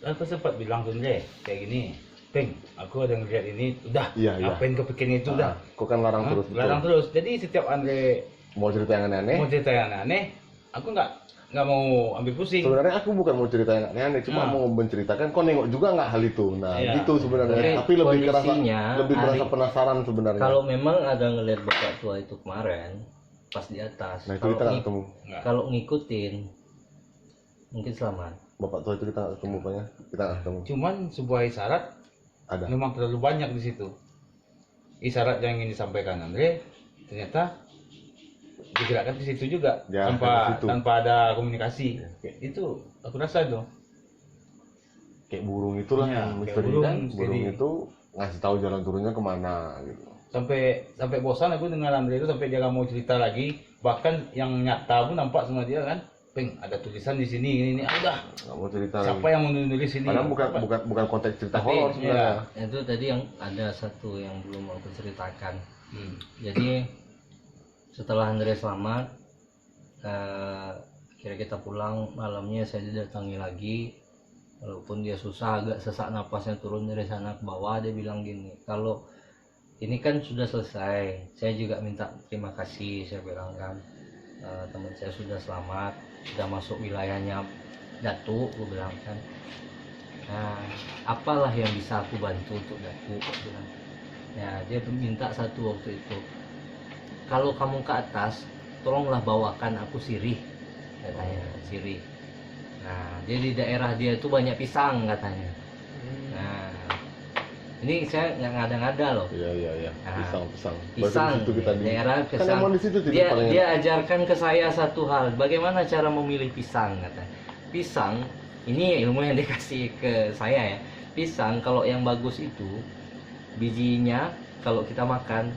[SPEAKER 3] aku sempat bilang tuh Andre kayak gini, Peng, aku ada ngeliat ini, udah,
[SPEAKER 1] Iya, iya.
[SPEAKER 3] apain kepikiran itu udah.
[SPEAKER 1] Kok kan larang terus, betul.
[SPEAKER 3] Larang terus. Jadi setiap Andre
[SPEAKER 1] Mau cerita yang aneh-aneh?
[SPEAKER 3] mau cerita yang aneh, aku nggak mau ambil pusing.
[SPEAKER 1] Sebenarnya aku bukan mau cerita yang aneh-aneh, cuma
[SPEAKER 3] Nah.
[SPEAKER 1] mau menceritakan kok nengok juga nggak hal itu. Nah,
[SPEAKER 3] Iya.
[SPEAKER 1] gitu sebenarnya.
[SPEAKER 2] Jadi,
[SPEAKER 1] Tapi lebih kerasa
[SPEAKER 2] kondisinya hari-
[SPEAKER 1] penasaran sebenarnya.
[SPEAKER 2] Kalau memang ada ngelihat bapak tua itu kemarin pas di atas,
[SPEAKER 1] Nah, itu
[SPEAKER 2] kalau
[SPEAKER 1] kita nggak
[SPEAKER 2] ngik-
[SPEAKER 1] ketemu.
[SPEAKER 3] Nggak.
[SPEAKER 2] kalau ngikutin mungkin selamat.
[SPEAKER 1] Bapak tua itu kita nggak ketemu, Pokoknya kita nggak ketemu.
[SPEAKER 3] Cuman sebuah isyarat
[SPEAKER 1] Ada.
[SPEAKER 3] memang terlalu banyak di situ. Isyarat yang ingin disampaikan Andre ternyata digerakkan ke situ juga
[SPEAKER 1] Ya, ke situ.
[SPEAKER 3] tanpa ada komunikasi. Itu aku rasa itu.
[SPEAKER 1] Kayak burung itulah
[SPEAKER 3] Iya,
[SPEAKER 1] yang
[SPEAKER 3] kayak
[SPEAKER 1] misteri
[SPEAKER 3] burung,
[SPEAKER 1] kan. Burung
[SPEAKER 3] misteri.
[SPEAKER 1] itu ngasih tahu jalan turunnya kemana gitu.
[SPEAKER 3] Sampai bosan aku dengan Andre itu, sampai dia nggak mau cerita lagi. Bahkan yang nyata pun nampak sama dia kan, Peng, ada tulisan di sini ini. Udah,
[SPEAKER 1] Nggak mau cerita
[SPEAKER 3] siapa
[SPEAKER 1] lagi.
[SPEAKER 3] yang mau nulis ini?
[SPEAKER 1] Padahal bukan konteks cerita
[SPEAKER 2] Tapi,
[SPEAKER 1] horor sebenarnya.
[SPEAKER 2] Itu tadi yang ada satu yang belum aku ceritakan.
[SPEAKER 3] Hmm.
[SPEAKER 2] Jadi setelah Andre selamat, kira kita pulang, malamnya saya didatangi lagi. Walaupun dia susah, agak sesak napasnya turun dari sana ke bawah, dia bilang gini, kalau ini kan sudah selesai, saya juga minta terima kasih, saya bilang kan, teman saya sudah selamat, sudah masuk wilayahnya Datuk, gue bilang kan. Nah, apalah yang bisa aku bantu untuk Datuk, gue bilang. Ya, dia minta satu waktu itu, kalau kamu ke atas, tolonglah bawakan aku sirih, katanya, sirih. Nah, dia di daerah dia itu banyak pisang katanya. Nah, ini saya nggak ngada-ngada loh.
[SPEAKER 1] Iya.
[SPEAKER 2] Nah,
[SPEAKER 1] Pisang.
[SPEAKER 2] Pisang,
[SPEAKER 1] Baru di situ kita di.
[SPEAKER 2] daerah
[SPEAKER 1] Kan
[SPEAKER 2] pisang.
[SPEAKER 1] emang di situ tidak
[SPEAKER 2] Dia,
[SPEAKER 1] paling
[SPEAKER 2] dia
[SPEAKER 1] enak.
[SPEAKER 2] ajarkan ke saya satu hal, bagaimana cara memilih pisang katanya. Pisang, ini ilmu yang dikasih ke saya ya. Pisang kalau yang bagus itu bijinya kalau kita makan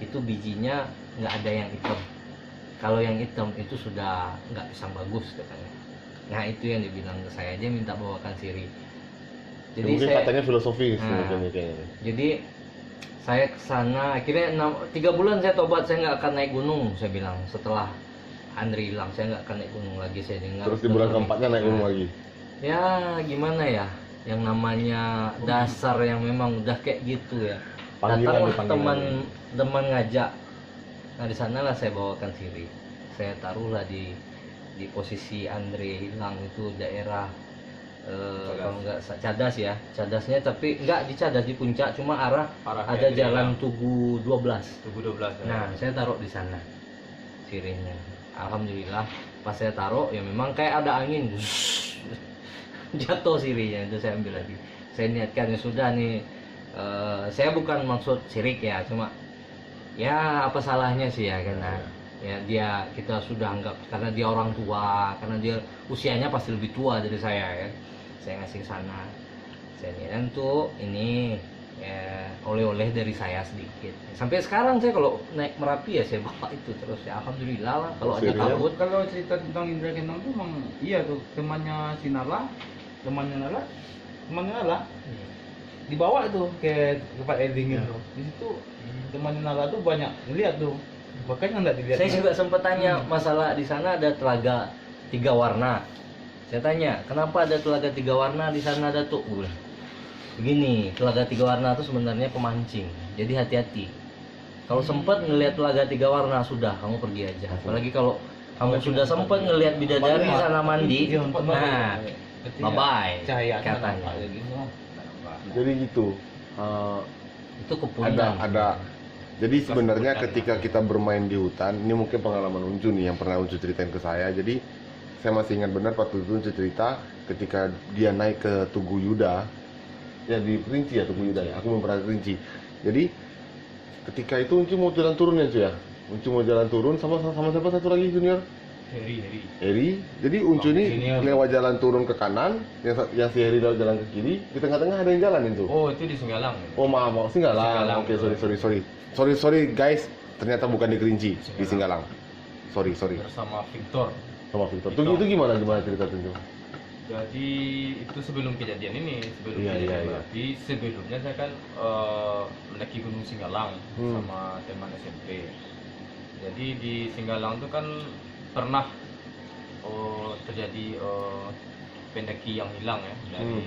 [SPEAKER 2] itu bijinya nggak ada yang hitam. Kalau yang hitam itu sudah nggak pisang bagus katanya. Nah itu yang dibilang ke saya, dia minta bawakan sirih.
[SPEAKER 1] Ya,
[SPEAKER 2] Jadi
[SPEAKER 1] mungkin
[SPEAKER 2] saya,
[SPEAKER 1] katanya filosofis
[SPEAKER 2] Nah.
[SPEAKER 1] mungkin kayaknya.
[SPEAKER 2] jadi saya kesana, akhirnya 3 bulan saya tobat, saya nggak akan naik gunung, saya bilang. Setelah Andri hilang, saya nggak akan naik gunung lagi, saya dengar.
[SPEAKER 1] Terus di bulan keempatnya naik gunung lagi.
[SPEAKER 2] Ya gimana ya, yang namanya dasar yang memang udah kayak gitu ya.
[SPEAKER 1] Panggilan
[SPEAKER 2] Datanglah teman ngajak. Nah di sanalah saya bawakan sirih. Saya taruhlah di posisi Andre hilang itu daerah kalau nggak Cadas ya, Cadasnya, tapi nggak di Cadas, di puncak, cuma arah
[SPEAKER 4] Arahnya
[SPEAKER 2] ada
[SPEAKER 4] Andre
[SPEAKER 2] jalan
[SPEAKER 4] hilang.
[SPEAKER 2] Tugu 12.
[SPEAKER 4] Tugu 12 ya.
[SPEAKER 2] Nah saya taruh di sana sirihnya. Alhamdulillah pas saya taruh ya memang kayak ada angin. Jatuh sirihnya, itu saya ambil lagi. Saya niatkan ya sudah nih, saya bukan maksud sirik ya, cuma ya apa salahnya sih ya kan. Nah, ya dia, kita sudah anggap karena dia orang tua, karena dia usianya pasti lebih tua dari saya ya, saya ngasih sana. Saya niatkan tuh ini ya, oleh-oleh dari saya sedikit. Sampai sekarang saya kalau naik Merapi ya saya bawa itu terus ya, alhamdulillah lah. Kalau ada
[SPEAKER 1] Serius?
[SPEAKER 2] takut,
[SPEAKER 3] Kalau cerita tentang Indra Kentang tuh emang iya tuh, temannya Nala dibawa tuh ke tempat editing itu. Di situ temannya Nala tuh banyak ngeliat tuh. Makanya nggak dilihat.
[SPEAKER 2] saya juga sempat tanya masalah di sana ada telaga 3 warna. Saya tanya, kenapa ada telaga 3 warna di sana, Datuk? Gue bilang, begini, telaga 3 warna itu sebenarnya pemancing. Jadi hati-hati. Kalau sempat ngelihat telaga 3 warna, sudah kamu pergi aja. Apalagi kalau kamu sudah sempat ngelihat bidadari di sana mandi, nah, bye-bye
[SPEAKER 3] cahaya
[SPEAKER 2] katanya.
[SPEAKER 3] gitu.
[SPEAKER 1] Jadi gitu.
[SPEAKER 2] Itu kepundan.
[SPEAKER 1] Ada. Jadi sebenarnya ketika kita bermain di hutan, ini mungkin pengalaman Uncu nih yang pernah Uncu ceritain ke saya. Jadi saya masih ingat benar waktu itu Uncu cerita ketika dia naik ke Tugu Yuda, ya di Kerinci ya, Tugu Yuda ya. Aku belum pernah ke Kerinci. Jadi ketika itu Uncu mau jalan turun ya Uncu ya. Uncu mau jalan turun sama siapa satu lagi junior? Heri. Jadi Uncu ini
[SPEAKER 3] Junior.
[SPEAKER 1] lewat jalan turun ke kanan, yang si Heri lewat jalan ke kiri. Di tengah-tengah ada yang jalan itu.
[SPEAKER 4] Oh, itu di Singgalang.
[SPEAKER 1] Oh maaf Singgalang.
[SPEAKER 4] Singgalang.
[SPEAKER 1] Oke, sorry guys, ternyata bukan di Kerinci, di Singgalang. Sorry.
[SPEAKER 4] Bersama Victor.
[SPEAKER 1] Sama Victor. Itu gimana cerita itu?
[SPEAKER 4] Jadi itu sebelum kejadian ini,
[SPEAKER 1] Iya.
[SPEAKER 4] Merapi, sebelumnya saya kan mendaki Gunung Singgalang sama teman SMP. Jadi di Singgalang itu kan pernah terjadi pendaki yang hilang ya dari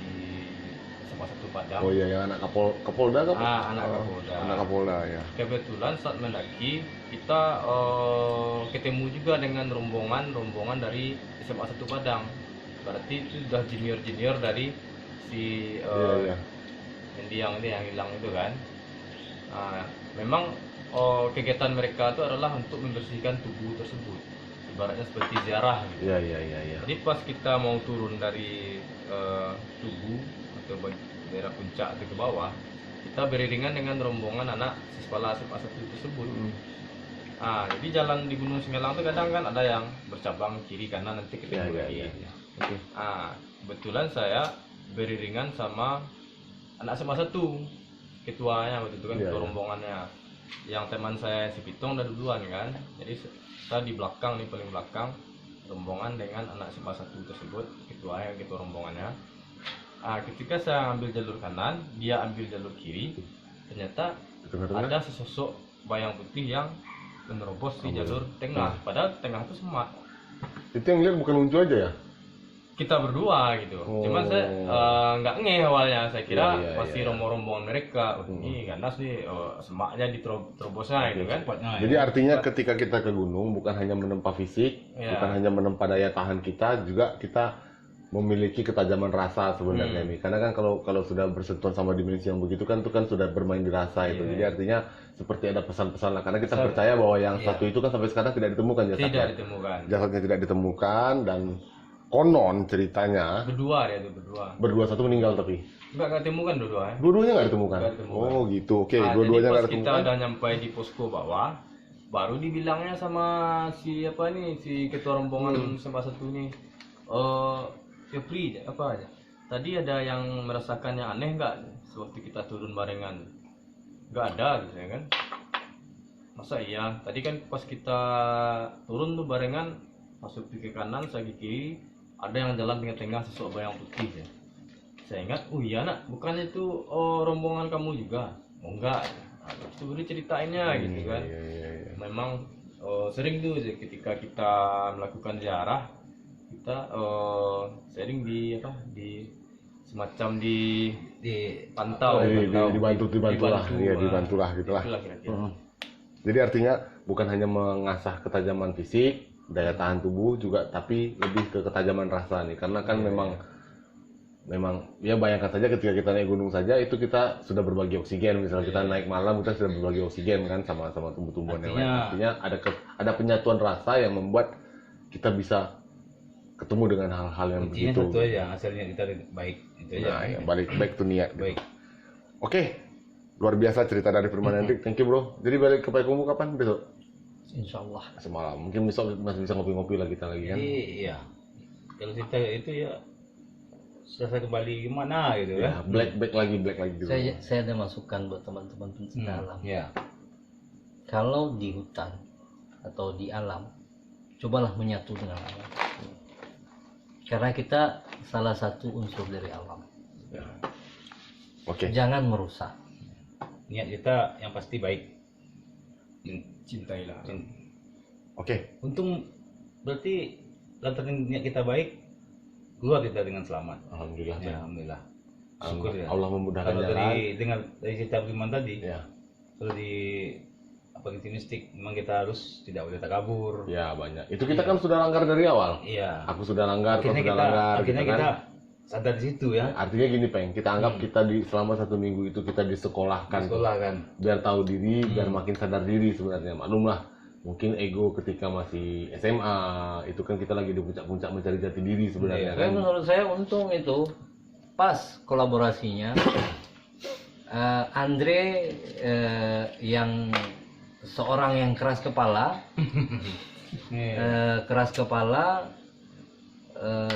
[SPEAKER 4] SMA 1 Padang.
[SPEAKER 1] Oh iya, yang anak Kapolda kan?
[SPEAKER 4] Anak Kapolda.
[SPEAKER 1] Anak Kapolda ya.
[SPEAKER 4] Kebetulan saat mendaki kita ketemu juga dengan rombongan dari SMA 1 Padang. Berarti itu sudah junior dari si
[SPEAKER 1] Iya.
[SPEAKER 4] mendiang ini yang hilang itu kan. Memang kegiatan mereka itu adalah untuk membersihkan tubuh tersebut, ibaratnya seperti ziarah gitu.
[SPEAKER 1] Iya.
[SPEAKER 4] Jadi pas kita mau turun dari tubuh atau daerah puncak itu ke bawah, kita beriringan dengan rombongan anak siswa SMA 1 tersebut. Jadi jalan di Gunung Semelang tuh kadang kan ada yang bercabang kiri kanan nanti
[SPEAKER 1] Ya,
[SPEAKER 4] ketemu
[SPEAKER 1] ya,
[SPEAKER 4] lagi.
[SPEAKER 1] ya, ya. Oke.
[SPEAKER 4] Kebetulan saya beriringan sama anak SMA 1, ketuanya waktu itu kan,
[SPEAKER 1] Iya,
[SPEAKER 4] ketua
[SPEAKER 1] iya.
[SPEAKER 4] rombongannya. Yang teman saya si Pitong udah duluan kan. Jadi saya di belakang nih, paling belakang rombongan dengan anak SMA 1 tersebut, ketuanya, ketua rombongannya. Ketika saya ambil jalur kanan, dia ambil jalur kiri, ternyata
[SPEAKER 1] Di tengah-tengah?
[SPEAKER 4] ada sesosok bayang putih yang menerobos di jalur tengah. Padahal tengah itu semak.
[SPEAKER 1] Itu yang lihat bukan Uncu aja ya?
[SPEAKER 4] Kita berdua gitu.
[SPEAKER 1] Oh.
[SPEAKER 4] Cuman saya nggak ngeh awalnya. Saya kira
[SPEAKER 1] Iya, iya,
[SPEAKER 4] pasti
[SPEAKER 1] iya.
[SPEAKER 4] rombongan mereka. Ini ganas nih, semaknya diterobosnya gitu kan.
[SPEAKER 1] Jadi artinya ketika kita ke gunung bukan hanya menempa fisik,
[SPEAKER 4] Ya.
[SPEAKER 1] bukan hanya menempa daya tahan kita, juga kita memiliki ketajaman rasa sebenarnya ini. Karena kan kalau sudah bersentuhan sama dimensi yang begitu kan itu kan sudah bermain di rasa itu.
[SPEAKER 4] Iya.
[SPEAKER 1] Jadi artinya seperti ada pesan-pesan lah. Karena kita percaya bahwa yang satu itu kan sampai sekarang tidak ditemukan jasadnya.
[SPEAKER 4] Tidak ditemukan.
[SPEAKER 1] Jasadnya tidak ditemukan dan konon ceritanya
[SPEAKER 4] Berdua dia tuh berdua.
[SPEAKER 1] satu meninggal tapi
[SPEAKER 4] Nggak ditemukan dua-dua ya.
[SPEAKER 1] dua-duanya nggak ditemukan.
[SPEAKER 4] Nggak ditemukan.
[SPEAKER 1] Oh gitu. Oke,
[SPEAKER 4] Jadi
[SPEAKER 1] dua-duanya
[SPEAKER 4] pas
[SPEAKER 1] nggak
[SPEAKER 4] kita
[SPEAKER 1] ditemukan.
[SPEAKER 4] udah nyampe di posko bawah, baru dibilangnya sama si apa nih, si ketua rombongan SMA 1 ini, ya Pri, apa aja. Tadi ada yang merasakan yang aneh nggak sewaktu kita turun barengan? Nggak ada gitu ya kan? Masa iya? Tadi kan pas kita turun tuh barengan, masuk ke kanan, saya ke kiri, ada yang jalan tengah-tengah sosok bayang putih ya. Saya ingat, oh iya nak, bukannya itu rombongan kamu juga? Oh enggak, itu beri ceritainnya gitu kan.
[SPEAKER 1] Iya.
[SPEAKER 4] Memang sering tuh ketika kita melakukan ziarah, kita sering di semacam dipantau,
[SPEAKER 1] Dibantu lah, iya dibantu lah gitulah.
[SPEAKER 4] Itulah kira-kira.
[SPEAKER 1] Jadi artinya bukan hanya mengasah ketajaman fisik, daya tahan tubuh juga, tapi lebih ke ketajaman rasa nih. Karena kan memang ya bayangkan saja ketika kita naik gunung saja itu kita sudah berbagi oksigen. Misalnya kita naik malam kita sudah berbagi oksigen kan sama tumbuh-tumbuhan yang lain. Artinya ada penyatuan rasa yang membuat kita bisa ketemu dengan hal-hal yang
[SPEAKER 3] Intinya
[SPEAKER 1] begitu.
[SPEAKER 3] satu aja, hasilnya kita baik. Itu aja.
[SPEAKER 1] Nah, ya, balik to niat.
[SPEAKER 3] Baik.
[SPEAKER 1] Oke, luar biasa cerita dari Firman Hendrik. Thank you bro. Jadi balik ke Payakumbuh kapan besok?
[SPEAKER 2] Insya Allah.
[SPEAKER 1] Semalam. Mungkin besok masih bisa ngopi-ngopi lah kita lagi kan?
[SPEAKER 3] Jadi iya, kalau kita itu ya selesai kembali gimana gitu
[SPEAKER 1] Ya,
[SPEAKER 3] kan?
[SPEAKER 1] black lagi dulu.
[SPEAKER 2] Saya ada masukan buat teman-teman pencinta alam.
[SPEAKER 3] Ya.
[SPEAKER 2] Kalau di hutan atau di alam, cobalah menyatu dengan alam. Karena kita salah satu unsur dari alam.
[SPEAKER 1] Oke.
[SPEAKER 2] Jangan merusak.
[SPEAKER 3] Niat kita yang pasti baik.
[SPEAKER 4] Cintailah.
[SPEAKER 1] Oke.
[SPEAKER 3] Untung berarti lantaran niat kita baik, keluar kita dengan selamat.
[SPEAKER 1] Alhamdulillah.
[SPEAKER 3] Ya, alhamdulillah. Syukur ya.
[SPEAKER 1] Allah memudahkan
[SPEAKER 3] Kalau
[SPEAKER 1] jalan.
[SPEAKER 3] dari cerita Beriman tadi,
[SPEAKER 1] Ya.
[SPEAKER 3] kalau di apa mistik, memang kita harus tidak boleh takabur.
[SPEAKER 1] Ya banyak. Itu kita kan sudah langgar dari awal.
[SPEAKER 3] Iya.
[SPEAKER 1] Aku sudah langgar, kau
[SPEAKER 3] Akhirnya
[SPEAKER 1] sudah
[SPEAKER 3] kita,
[SPEAKER 1] langgar.
[SPEAKER 3] akhirnya
[SPEAKER 1] gitu kan.
[SPEAKER 3] kita sadar di situ ya.
[SPEAKER 1] Artinya gini peng, kita anggap kita selama 1 minggu itu kita disekolahkan.
[SPEAKER 3] Sekolah kan.
[SPEAKER 1] Biar tahu diri, biar makin sadar diri sebenarnya. Maklumlah, mungkin ego ketika masih SMA itu kan kita lagi di puncak-puncak mencari jati diri sebenarnya
[SPEAKER 2] Tapi
[SPEAKER 1] kan.
[SPEAKER 2] menurut saya untung itu pas kolaborasinya Andre yang seorang yang keras kepala,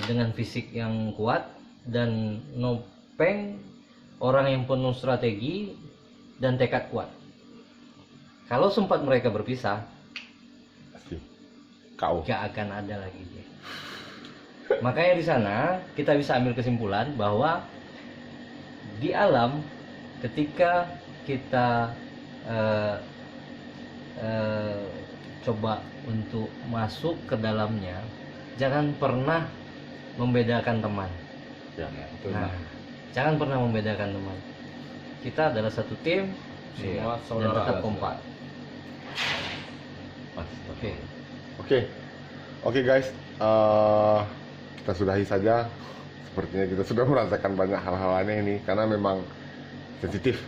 [SPEAKER 2] dengan fisik yang kuat, dan Nopeng orang yang penuh strategi dan tekad kuat. Kalau sempat mereka berpisah,
[SPEAKER 1] Pasti. Kau.
[SPEAKER 2] gak akan ada lagi dia. Makanya di sana kita bisa ambil kesimpulan bahwa di alam ketika kita coba untuk masuk ke dalamnya, jangan pernah membedakan teman.
[SPEAKER 1] Ya.
[SPEAKER 2] Nah, jangan pernah membedakan teman. Kita adalah satu tim,
[SPEAKER 4] Semua
[SPEAKER 2] dan
[SPEAKER 4] saudara.
[SPEAKER 2] tetap kompak.
[SPEAKER 1] Oke. Oke guys, kita sudahi saja. Sepertinya kita sudah merasakan banyak hal-hal aneh ini karena memang sensitif,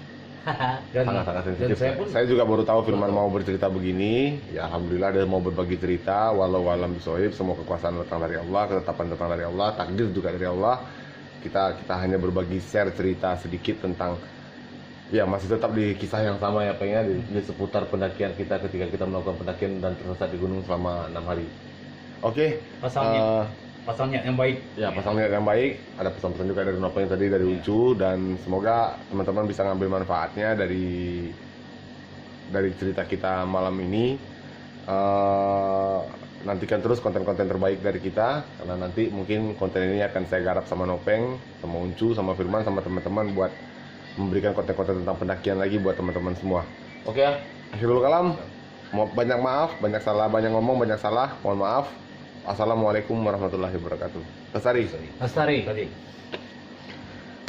[SPEAKER 3] Dan,
[SPEAKER 1] sangat-sangat
[SPEAKER 3] dan
[SPEAKER 1] sensitif.
[SPEAKER 3] saya pun
[SPEAKER 1] Juga baru tahu Firman mau bercerita begini. Ya alhamdulillah dia mau berbagi cerita. Walau alam bisoib, semua kekuasaan datang dari Allah, ketetapan datang dari Allah, takdir juga dari Allah. Kita hanya berbagi share cerita sedikit tentang Ya, masih tetap di kisah yang sama ya, pengen di seputar pendakian kita ketika kita melakukan pendakian dan tersesat di gunung selama 6 hari. Oke.
[SPEAKER 3] Pasalnya. Pasalnya yang baik.
[SPEAKER 1] Ya, pasang niat yang baik. Ada pesan-pesan juga dari Nopeng tadi, dari Uncu, dan semoga teman-teman bisa ngambil manfaatnya dari cerita kita malam ini. Nantikan terus konten-konten terbaik dari kita, karena nanti mungkin konten ini akan saya garap sama Nopeng, sama Uncu, sama Firman, sama teman-teman buat memberikan konten-konten tentang pendakian lagi buat teman-teman semua. Oke ya, akhirul kalam. Banyak maaf, banyak salah, banyak ngomong, banyak salah. Mohon maaf. Assalamualaikum warahmatullahi wabarakatuh. Lestari.
[SPEAKER 2] Lestari.